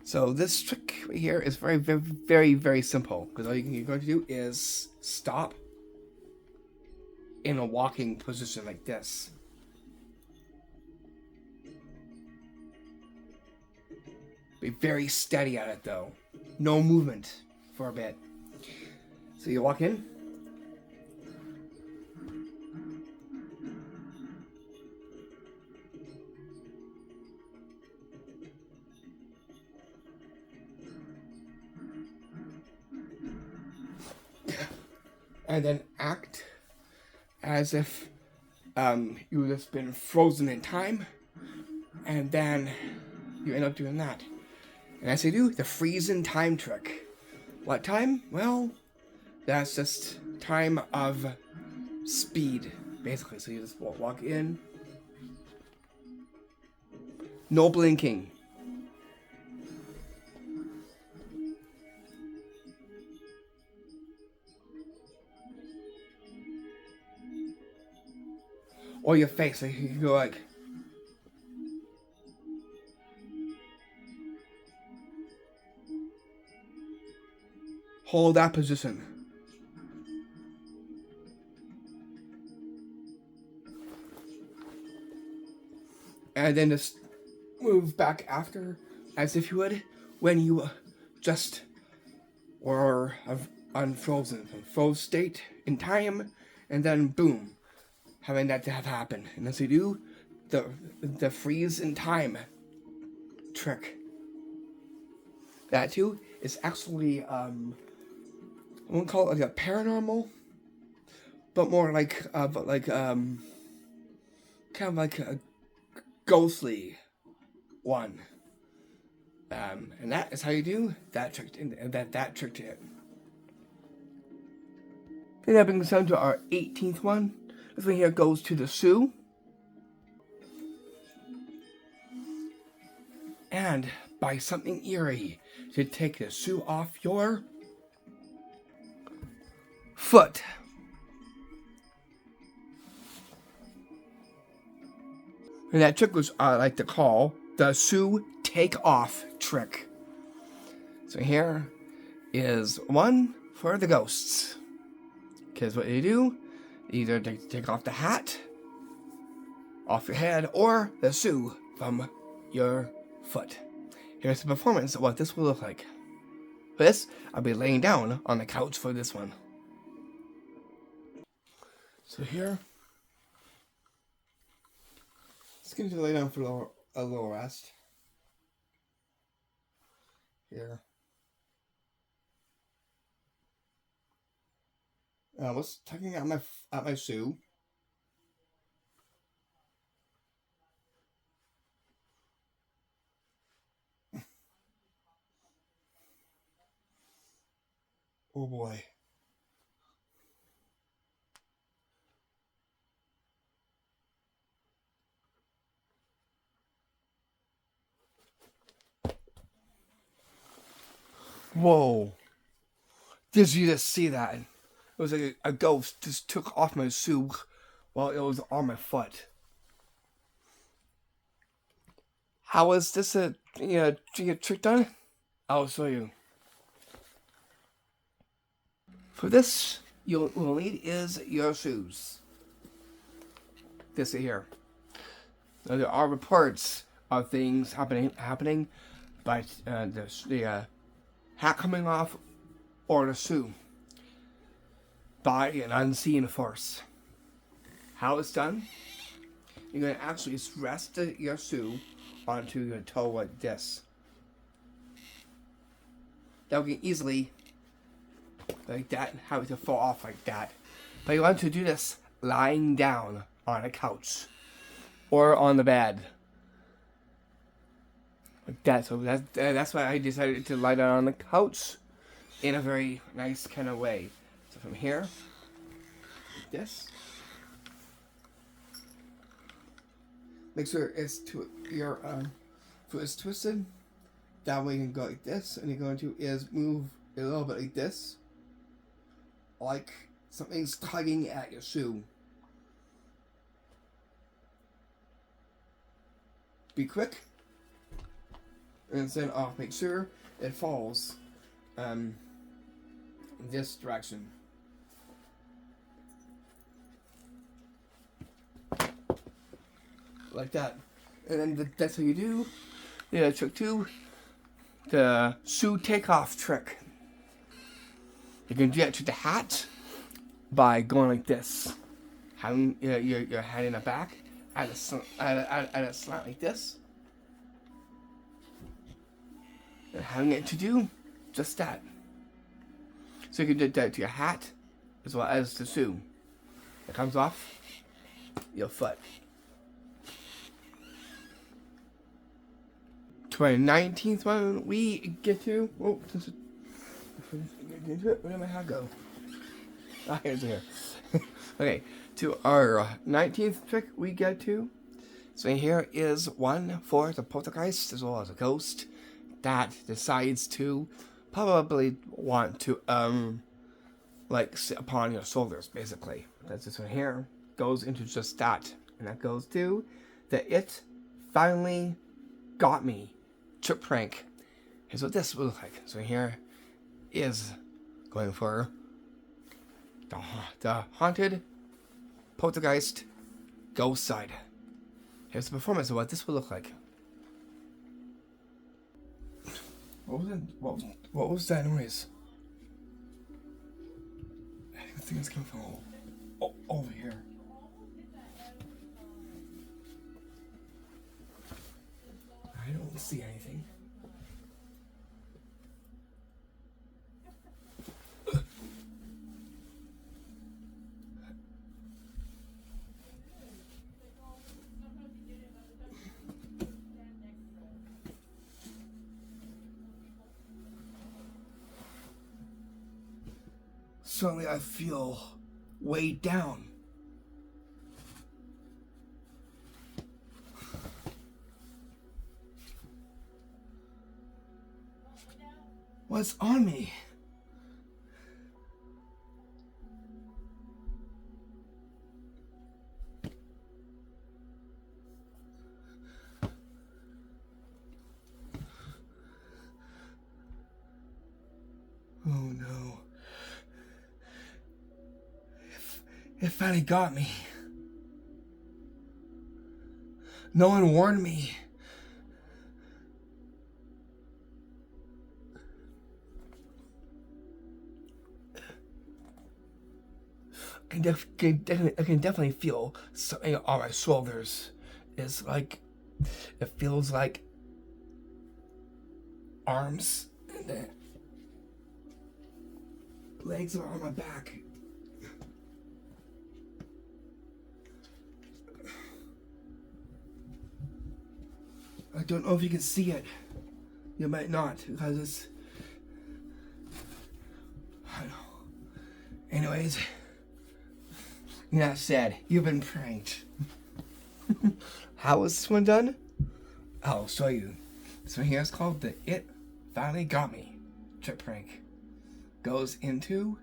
So this trick right here is very, very, very, very simple, because all you're going to do is stop in a walking position like this. Be very steady at it though. No movement for a bit. So you walk in. And then act as if you've just been frozen in time. And then you end up doing that. And as I do, the freeze in time trick. What time? Well, that's just time of speed, basically. So you just walk in. No blinking. Or your face, like you can go like. Hold that position. And then just move back after, as if you would when you just were unfrozen from froze state in time, and then boom, having that to have happen. And as you do, the freeze in time trick. That too is actually I won't call it like a paranormal, but more like kind of like a ghostly one. And that is how you do that trick. That trick to it. And that brings us down to our 18th one. This one here goes to the Sioux. And by something eerie to take the Sioux off your foot. And that trick was I like to call the Sioux take off trick. So here is one for the ghosts. Because what you do, either take off the hat off your head or the Sioux from your foot. Here's the performance of what this will look like. For this, I'll be laying down on the couch for this one. So here, just going to lay down for a little rest. Here. I was tucking out my Sioux. Oh boy. Whoa. Did you just see that? It was like a ghost just took off my Sioux while it was on my foot. How is this a trick done? I'll show you. For this, you'll need is your shoes. This here. Now, there are reports of things happening, but the hat coming off or the shoe by an unseen force. How it's done? You're going to actually rest your shoe onto your toe like this. That can easily, like that, have it to fall off like that. But you want to do this lying down on a couch or on the bed. Like that. So that's why I decided to lie down on the couch in a very nice kind of way. So from here, like this. Make sure it's your foot is twisted. That way you can go like this, and you're going to move a little bit like this, like something's tugging at your shoe. Be quick, and then make sure it falls this direction. Like that. And then that's how you do trick 2, the shoe takeoff trick. You can do that to the hat by going like this, having your head in the back at a slant like this, and having it to do just that. So you can do that to your hat as well as the shoe. It comes off your foot. To our 19th one, we get to. Oh, where did my hat go? Ah, here's here. Okay, to our 19th trick, we get to. So here is one for the poltergeist as well as a ghost that decides to probably want to like sit upon your shoulders, basically. That's this one here goes into just that, and that goes to the It Finally Got Me trick prank. Here's what this will look like. So here is going for the haunted poltergeist ghost side. Here's the performance of what this will look like. What was that noise? think it's coming from over here. I don't see anything. Suddenly I feel weighed down. What's on me? Oh no. It finally got me. No one warned me. I can definitely feel something on my shoulders. It's like, it feels like arms and then legs are on my back. I don't know if you can see it. You might not, because it's... I don't know. Anyways, enough said. You've been pranked. How was this one done? I'll show you. This one here is called the It Finally Got Me trick prank. Goes into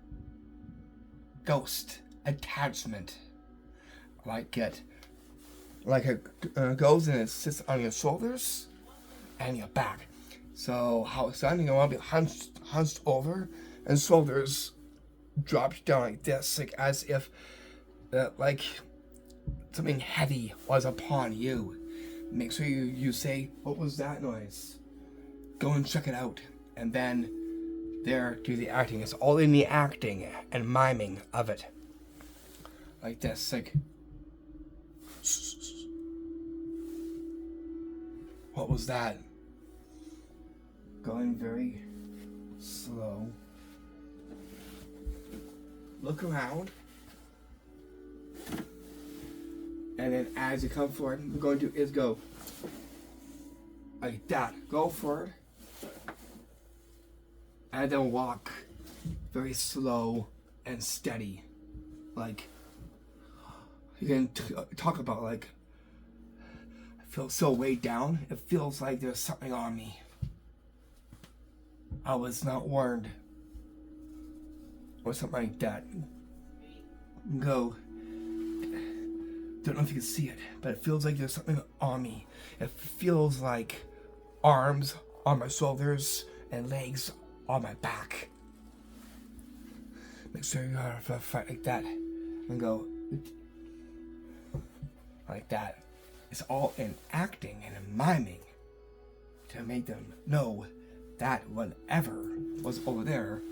ghost attachment. Like it. Like it goes and it sits on your shoulders and your back. So how it's done, you want to be hunched over and shoulders dropped down like this, like as if like something heavy was upon you. Make sure you say, what was that noise? Go and check it out. And then there, do the acting. It's all in the acting and miming of it. Like this, like... What was that? Going very slow. Look around. And then as you come forward, we're going to do is go like that. Go forward. And then walk very slow and steady. Like, you can talk about like, I feel so weighed down. It feels like there's something on me. I was not warned. Or something like that. Go. Don't know if you can see it, but it feels like there's something on me. It feels like arms on my shoulders and legs on my back. Make sure you have a fight like that. And go like that. It's all in acting and in miming to make them know that whatever was over there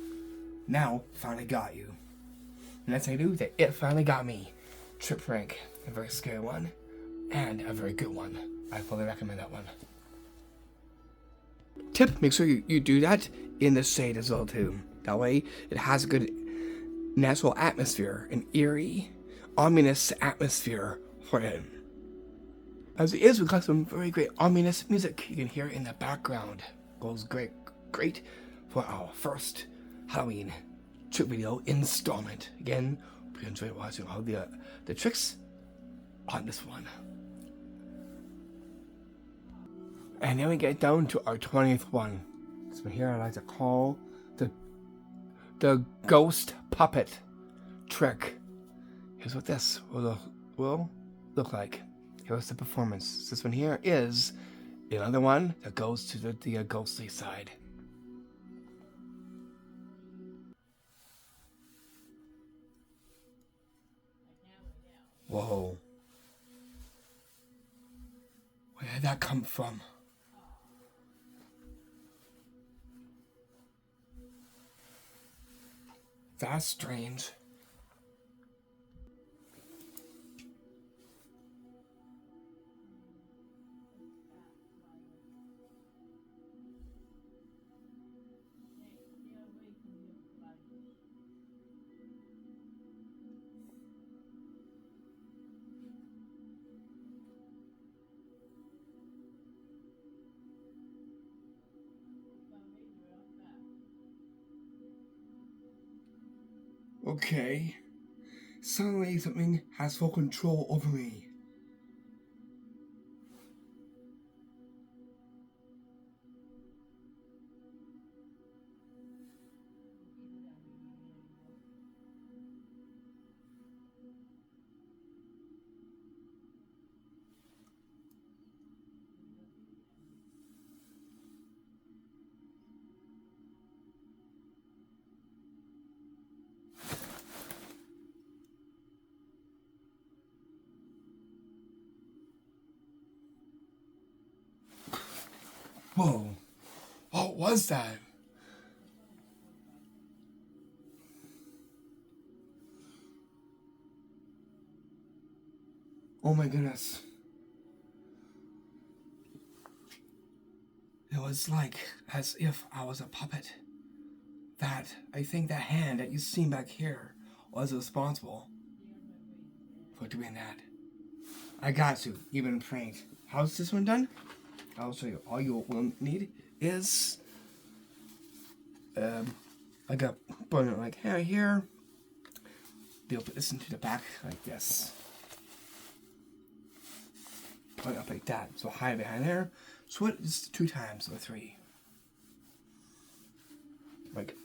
now finally got you. And that's how I do that. It finally got me. Trip prank. A very scary one. And a very good one. I fully recommend that one. Tip, make sure you do that in the shade as well too. That way it has a good natural atmosphere. An eerie, ominous atmosphere for it. As it is, we've got some very great ominous music you can hear in the background. Goes great for our first Halloween trick video installment. Again, hope you enjoyed watching all the tricks on this one. And then we get down to our 20th one. This one here I like to call the ghost puppet trick. Here's what this will look like. Here's the performance. This one here is another one that goes to the ghostly side. Whoa. Where did that come from? That's strange. Okay. Suddenly something has full control over me. Whoa. What was that? Oh my goodness. It was like as if I was a puppet. I think that hand that you seen back here was responsible for doing that. I got to, even pranked. How's this one done? I'll show you. All you will need is I got button like here. Be able to put this into the back like this. Put it up like that. So hide behind there. So it is 2 times or 3. Like,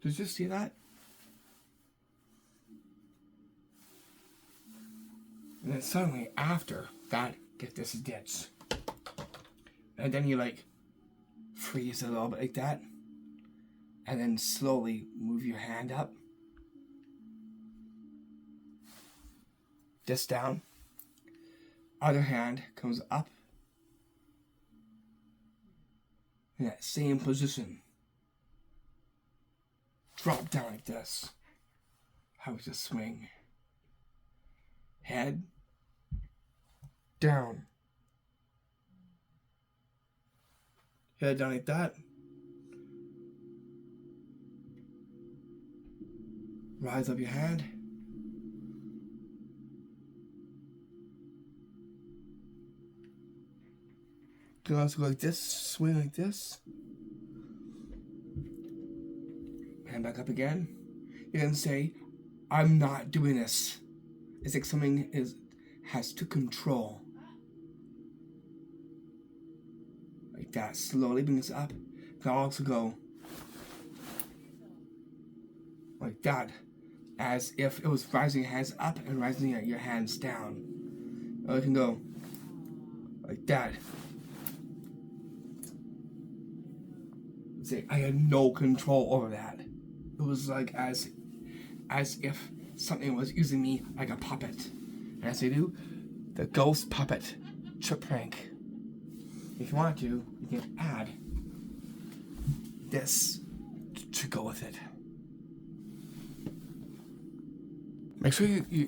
did you see that? And then suddenly after that, get this ditch. And then you like freeze a little bit like that. And then slowly move your hand up. This down. Other hand comes up. In that same position. Drop down like this. How was the swing? Head. Down. Head down like that. Rise up your hand. You can also go like this, swing like this. Hand back up again. You can say, I'm not doing this. It's like something has to control. Like that. Slowly bring this up. You can also go like that. As if it was rising your hands up and rising your hands down. Or you can go like that. Say, I had no control over that. It was like as if something was using me like a puppet. And as they do, the ghost puppet trick prank. If you want to, you can add this to go with it. Make sure you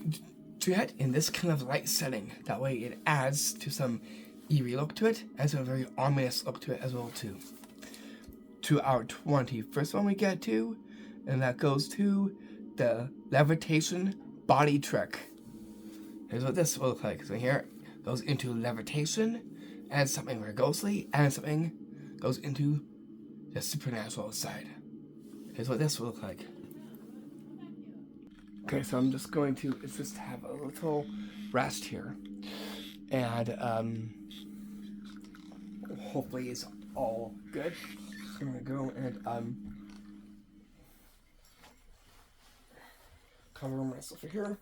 do that in this kind of light setting. That way it adds to some eerie look to it, as a very ominous look to it as well too. To our 21st one we get to, and that goes to the levitation body trick. Here's what this will look like. So here it goes into levitation, and something very ghostly, and something goes into the supernatural side. Here's what this will look like. Okay, so I'm just going to just have a little rest here, and hopefully it's all good. I'm gonna go and cover myself here.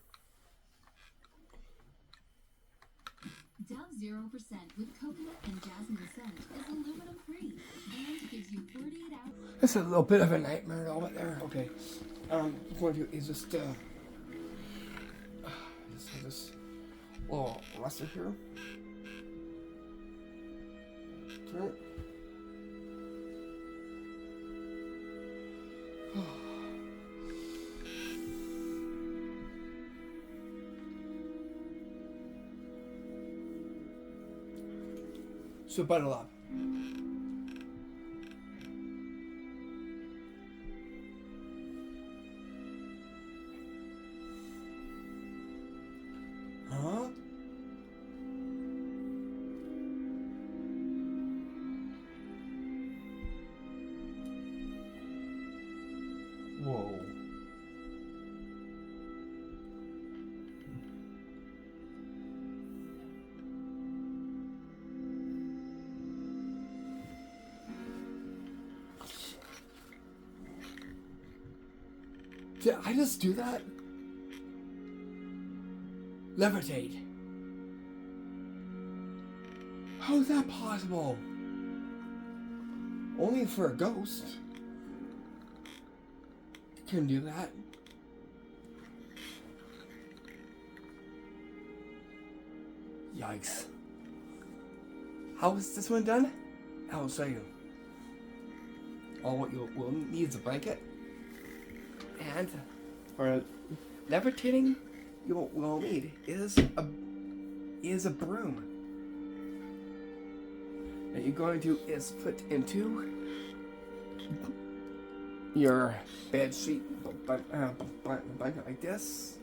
Dove 0% with coconut and jasmine scent is aluminum free and gives you 48 hours. It's a little bit of a nightmare over there. Okay, what I'm going to do is just have this little rester here. Turn it. So bundle up. Huh? Did I just do that? Levitate. How is that possible? Only for a ghost. Can do that. Yikes. How is this one done? I'll show you. All what you will need is a blanket. And for levitating, you will need is a broom. And you're going to is put into your bed sheet blanket like this.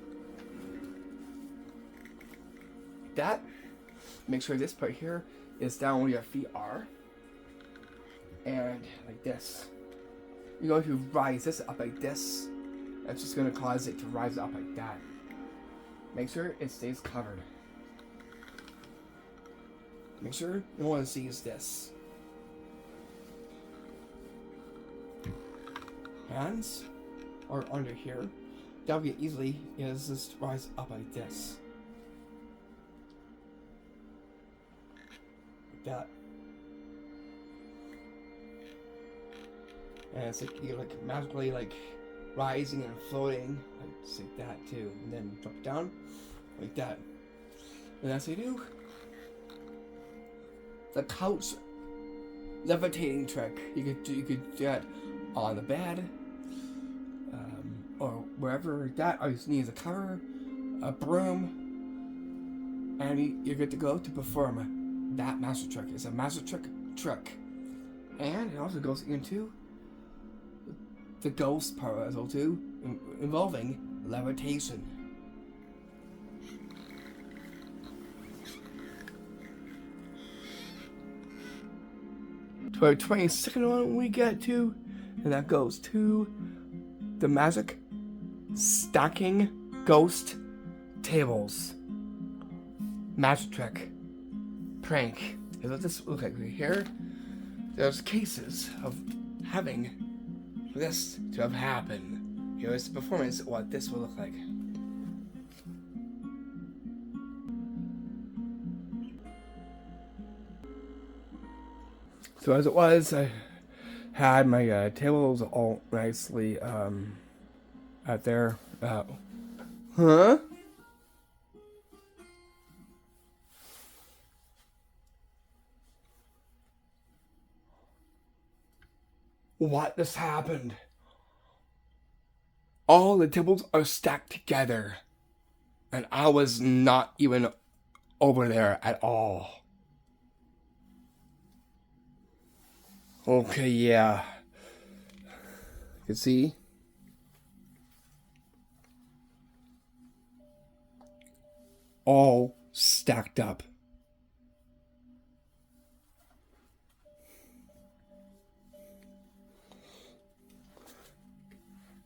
That. Make sure this part here is down where your feet are. And like this. You're going to rise this up like this. That's just going to cause it to rise up like that. Make sure it stays covered. Make sure no one sees this. Hands are under here. That'll get easily is just rise up like this. Like that. And it's like you're like magically like rising and floating like just like that too. And then drop down like that. And that's what you do. The couch levitating trick. You could do that on the bed, or wherever that. All you need is a cover, a broom, and you're good to go to perform that master trick. It's a master trick, and it also goes into the ghost part as well too, involving levitation. To our 22nd one we get to, and that goes to the magic stacking ghost tables. Magic trick. Prank. Is what this looks like right here. There's cases of having this to have happened. Here's the performance of what this will look like. So as it was, I had my tables all nicely out there. Huh? What just happened? All the tables are stacked together, and I was not even over there at all. Okay, yeah. You can see. All stacked up.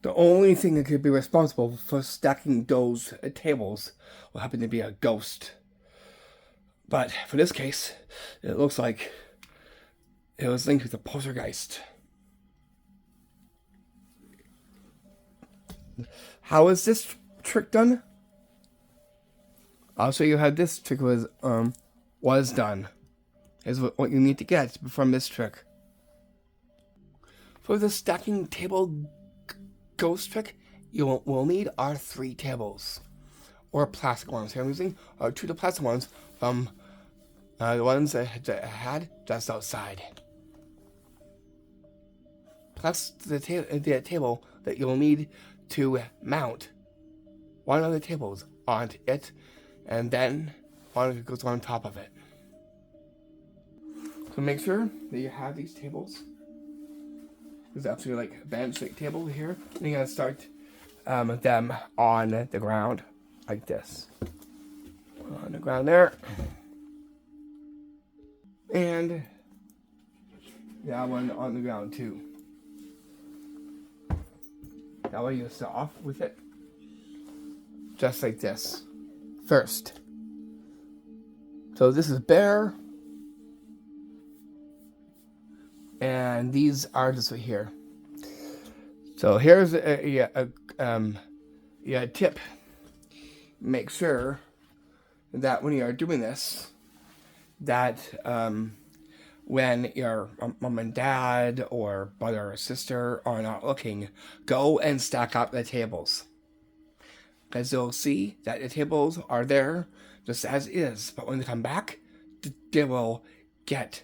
The only thing that could be responsible for stacking those tables will happen to be a ghost. But for this case, it looks like it was linked with a poltergeist. How is this trick done? I'll show you how this trick was done. Here's what you need to get to perform this trick. For the stacking table ghost trick, you will need our 3 tables, or plastic ones. Here I'm using 2 of the plastic ones from the ones that I had just outside. Plus the table that you'll need to mount one of the tables onto it, and then one goes on top of it. So make sure that you have these tables. There's actually like a bench-shaped table here. And you're gonna start them on the ground like this. On the ground there. And that one on the ground too. That way you start off with it just like this first. So this is bare, and these are just right here. So here's a tip. Make sure that when you are doing this, that when your mom and dad or brother or sister are not looking, go and stack up the tables. Because they'll see that the tables are there just as is. But when they come back, they will get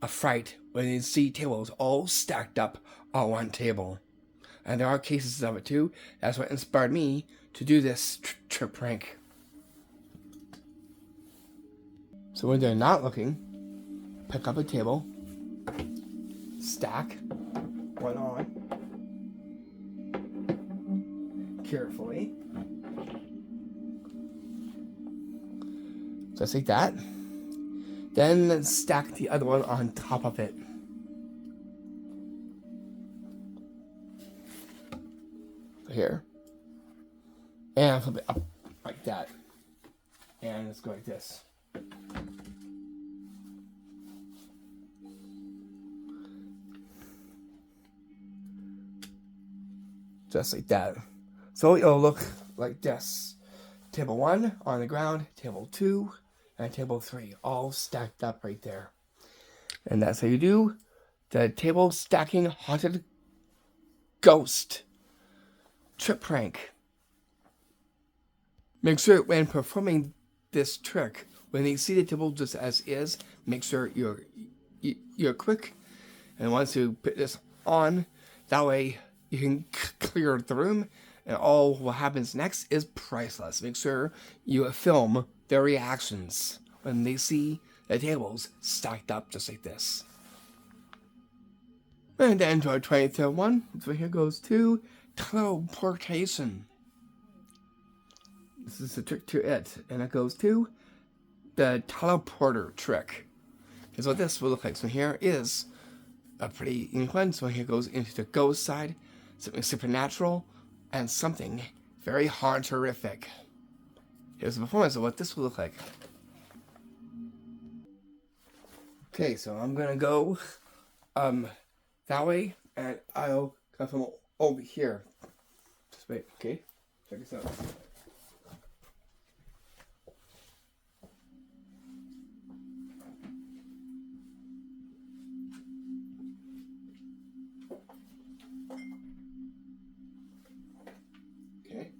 a fright when they see tables all stacked up on one table. And there are cases of it too. That's what inspired me to do this trick prank. So when they're not looking, pick up a table, stack one on carefully, just like that. Then stack the other one on top of it. Here. And flip it up like that. And let's go like this. Just like that. So it'll look like this. Table 1 on the ground, table 2, and table 3 all stacked up right there. And that's how you do the table stacking haunted ghost trick prank. Make sure when performing this trick, when you see the table just as is, make sure you're quick. And once you put this on, that way you can clear the room, and all what happens next is priceless. Make sure you film their reactions when they see the tables stacked up just like this. And then to our 23rd one, so here goes to teleportation. This is the trick to it, and it goes to the teleporter trick. Here's what this will look like. So here is a pretty unique one. So here goes into the ghost side, something supernatural, and something very horrific. Here's the performance of what this will look like. Okay, so I'm gonna go that way, and I'll come from over here. Just wait, okay? Check this out. Okay.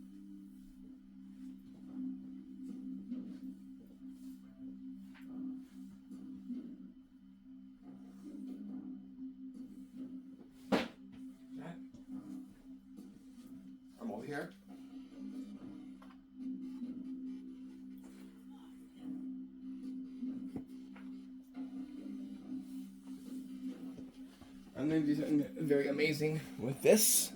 I'm over here. I'm going to do something very amazing with this.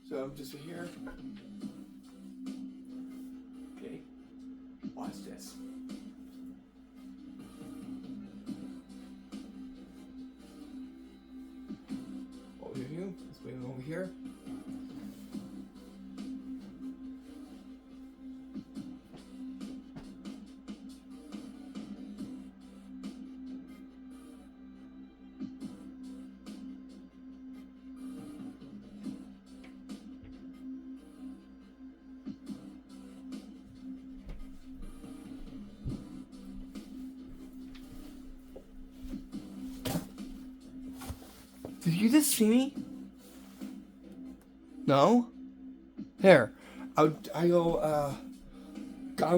So I'm just here. Okay, watch this. Over here, let's wait over here. Did you just see me? No? Here. I'll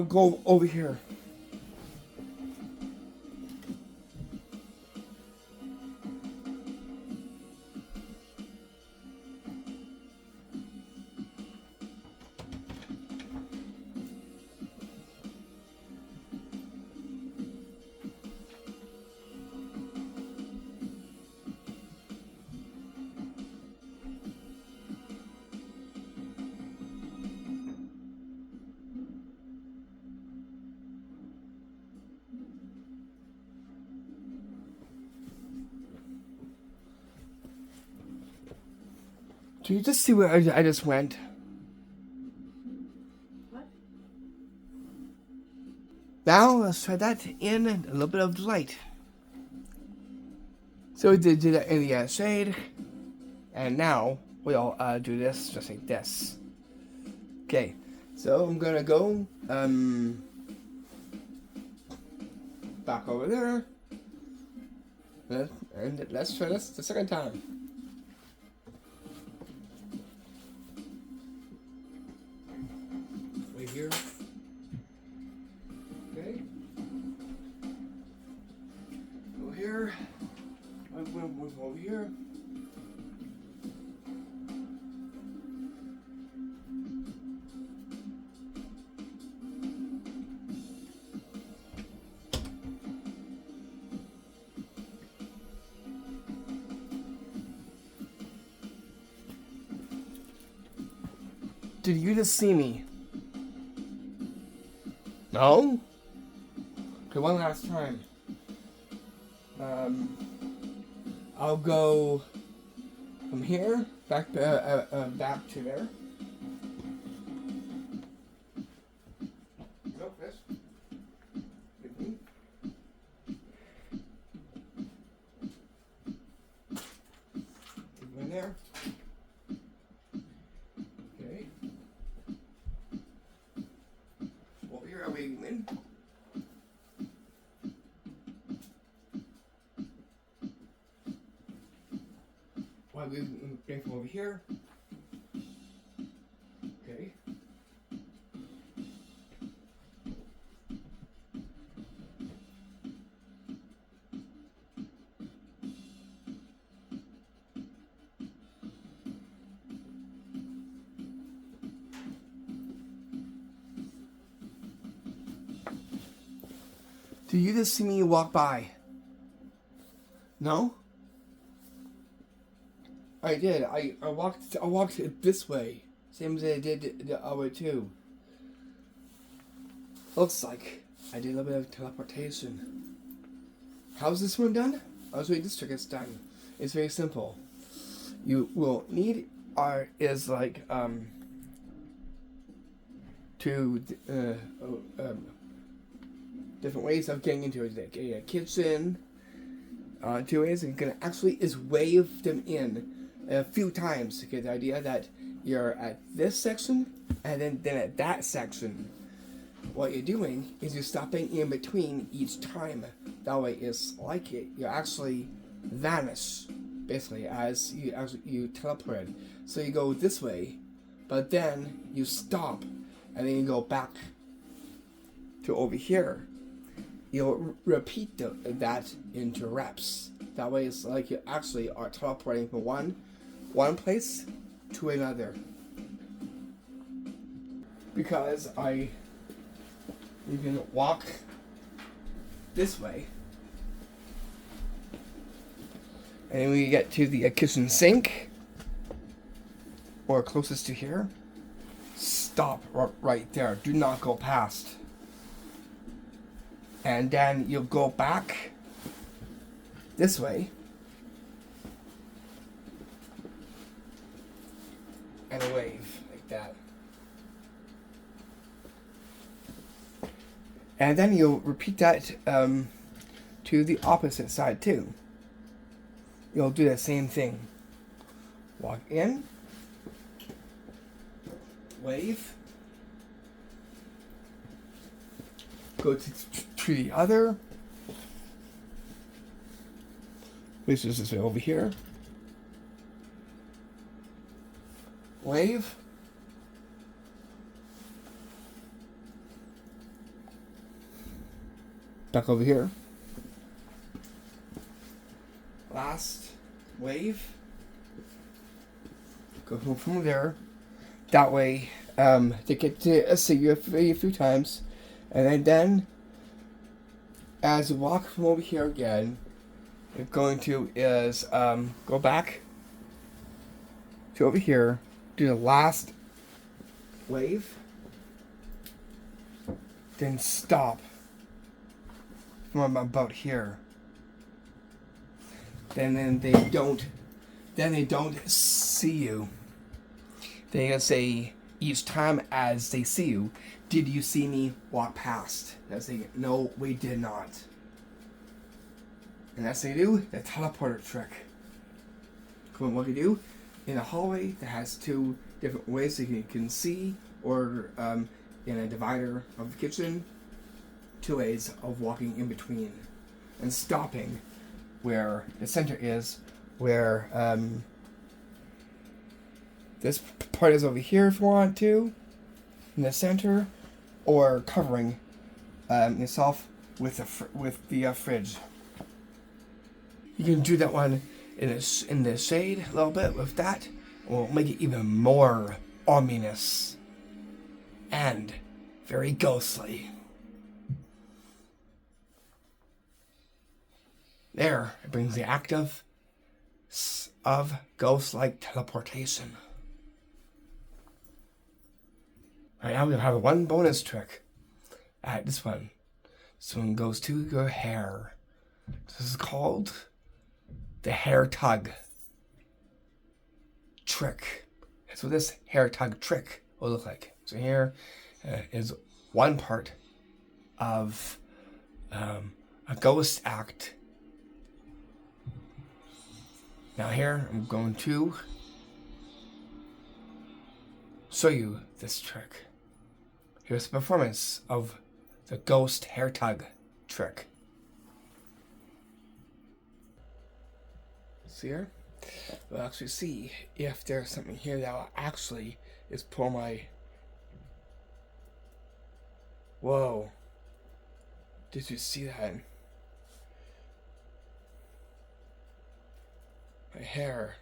go over here. Do you just see where I just went? What? Now let's try that in a little bit of light. So we did that in the shade, and now we'll do this just like this. Okay, so I'm gonna go back over there, and let's try this the second time. Right here. Okay. Go here. Move over here. Did you just see me? No? Okay, one last time. I'll go from here back to there. Go, Chris. With me. Go in there. Okay. Over here, are we in? Why we bring from over here? Okay. Do you just see me walk by? No? I did. I walked this way. Same as I did the other two. Looks like I did a little bit of teleportation. How's this one done? I'll show you this trick it's done. It's very simple. You will need different ways of getting into it. Like a kitchen. 2 ways you can actually is wave them in a few times to get the idea that you're at this section and then at that section. What you're doing is you're stopping in between each time. That way it's like you actually vanish basically as you teleport. So you go this way, but then you stop and then you go back to over here. You'll repeat that into reps. That way it's like you actually are teleporting from one place to another. Because you can walk this way. And when you get to the kitchen sink, or closest to here, stop right there. Do not go past. And then you'll go back this way. And a wave like that. And then you'll repeat that to the opposite side too. You'll do the same thing. Walk in. Wave. Go to the other, which is this way over here. Wave. Back over here. Last wave. Go from there. That way, they get to see you a few times. And then, as you walk from over here again, you're going to go back to over here, do the last wave, then stop from about here. Then they don't see you. They just say each time as they see you, did you see me walk past? And I say, no, we did not. And that's what you do, the teleporter trick. Cool, what you do in a hallway that has two different ways that you can see, or in a divider of the kitchen, two ways of walking in between and stopping where the center is, where this part is over here if you want to, in the center, or covering yourself with the fridge. You can do that one in the shade a little bit with that. Will make it even more ominous and very ghostly. There, it brings the act of ghost-like teleportation. Right now we have one bonus trick. This one. This one goes to your hair. This is called the hair tug trick. That's what this hair tug trick will look like. So here is one part of a ghost act. Now here I'm going to show you this trick. Here's the performance of the ghost hair tug trick. See here? We'll actually see if there's something here that will actually is pull my... Whoa. Did you see that? My hair.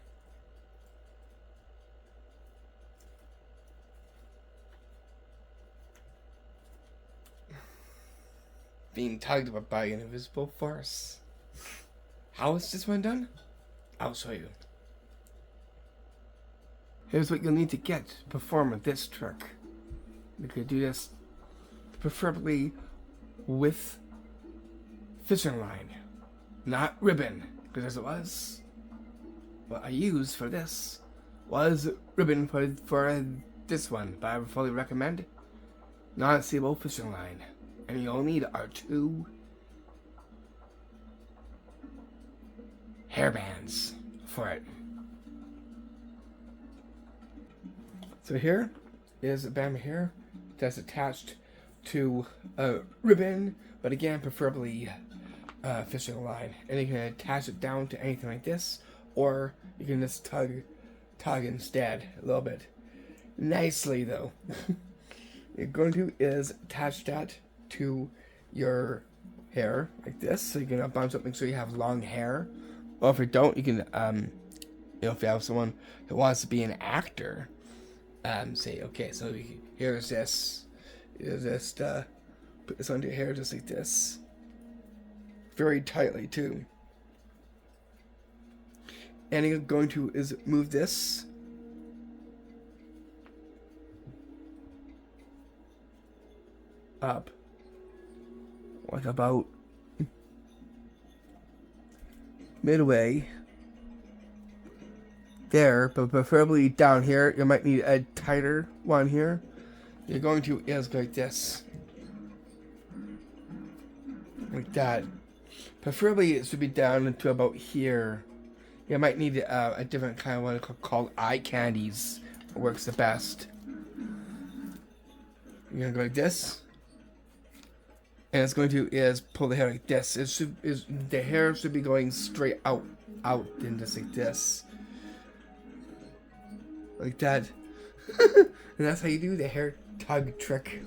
Being tugged by an invisible force. How is this one done? I'll show you. Here's what you'll need to get to perform this trick. You could do this preferably with fishing line, not ribbon, because as it was, what I used for this was ribbon for this one, but I would fully recommend non-seeable fishing line. And you'll need are 2 hair bands for it. So here is a band here that's attached to a ribbon, but again, preferably fishing line. And you can attach it down to anything like this, or you can just tug instead a little bit. Nicely though. You're going to is attach that to your hair like this, so you can bounce up, make sure you have long hair. Or if you don't, you can if you have someone who wants to be an actor, say, okay, so here's this, put this under your hair just like this, very tightly too. And you're going to is move this up like about midway there, but preferably down here. You might need a tighter one here. You're going to is like this, like that. Preferably it should be down to about here. You might need a different kind of one called eye candies. It works the best. You're gonna go like this. And it's going to is pull the hair like this. The hair should be going straight out and just like this, like that. And that's how you do the hair tug trick.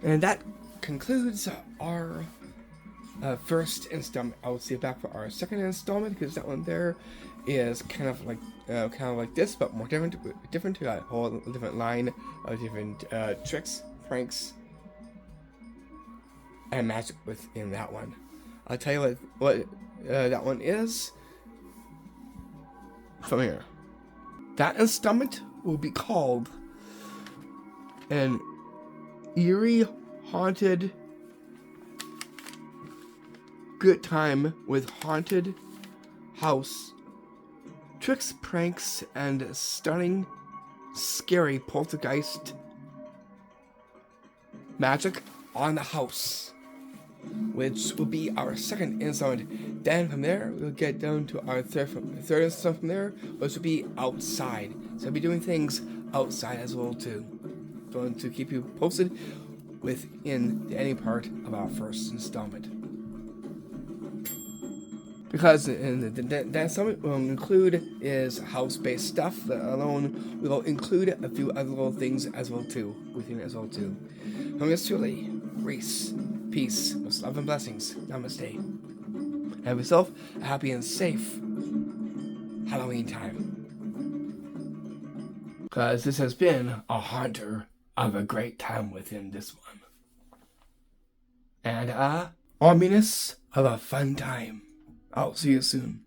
And that concludes our first installment. I will see you back for our second installment, because that one there is kind of like this, but more different to a whole different line of different tricks, pranks, and magic within that one. I'll tell you what that one is from here. That installment will be called an Eerie Haunted Good Time with Haunted House tricks, pranks, and stunning, scary poltergeist magic on the house, which will be our second installment. Then from there, we'll get down to our third installment from there, which will be outside. So I'll be doing things outside as well too. Going to keep you posted within the ending part of our first installment. Because in the installment will include is house-based stuff. That alone will include a few other little things as well too within it as well too. From yours truly, Reese. Peace, most love and blessings. Namaste. Have yourself a happy and safe Halloween time. Because this has been a haunter of a great time within this one. And ominous of a fun time. I'll see you soon.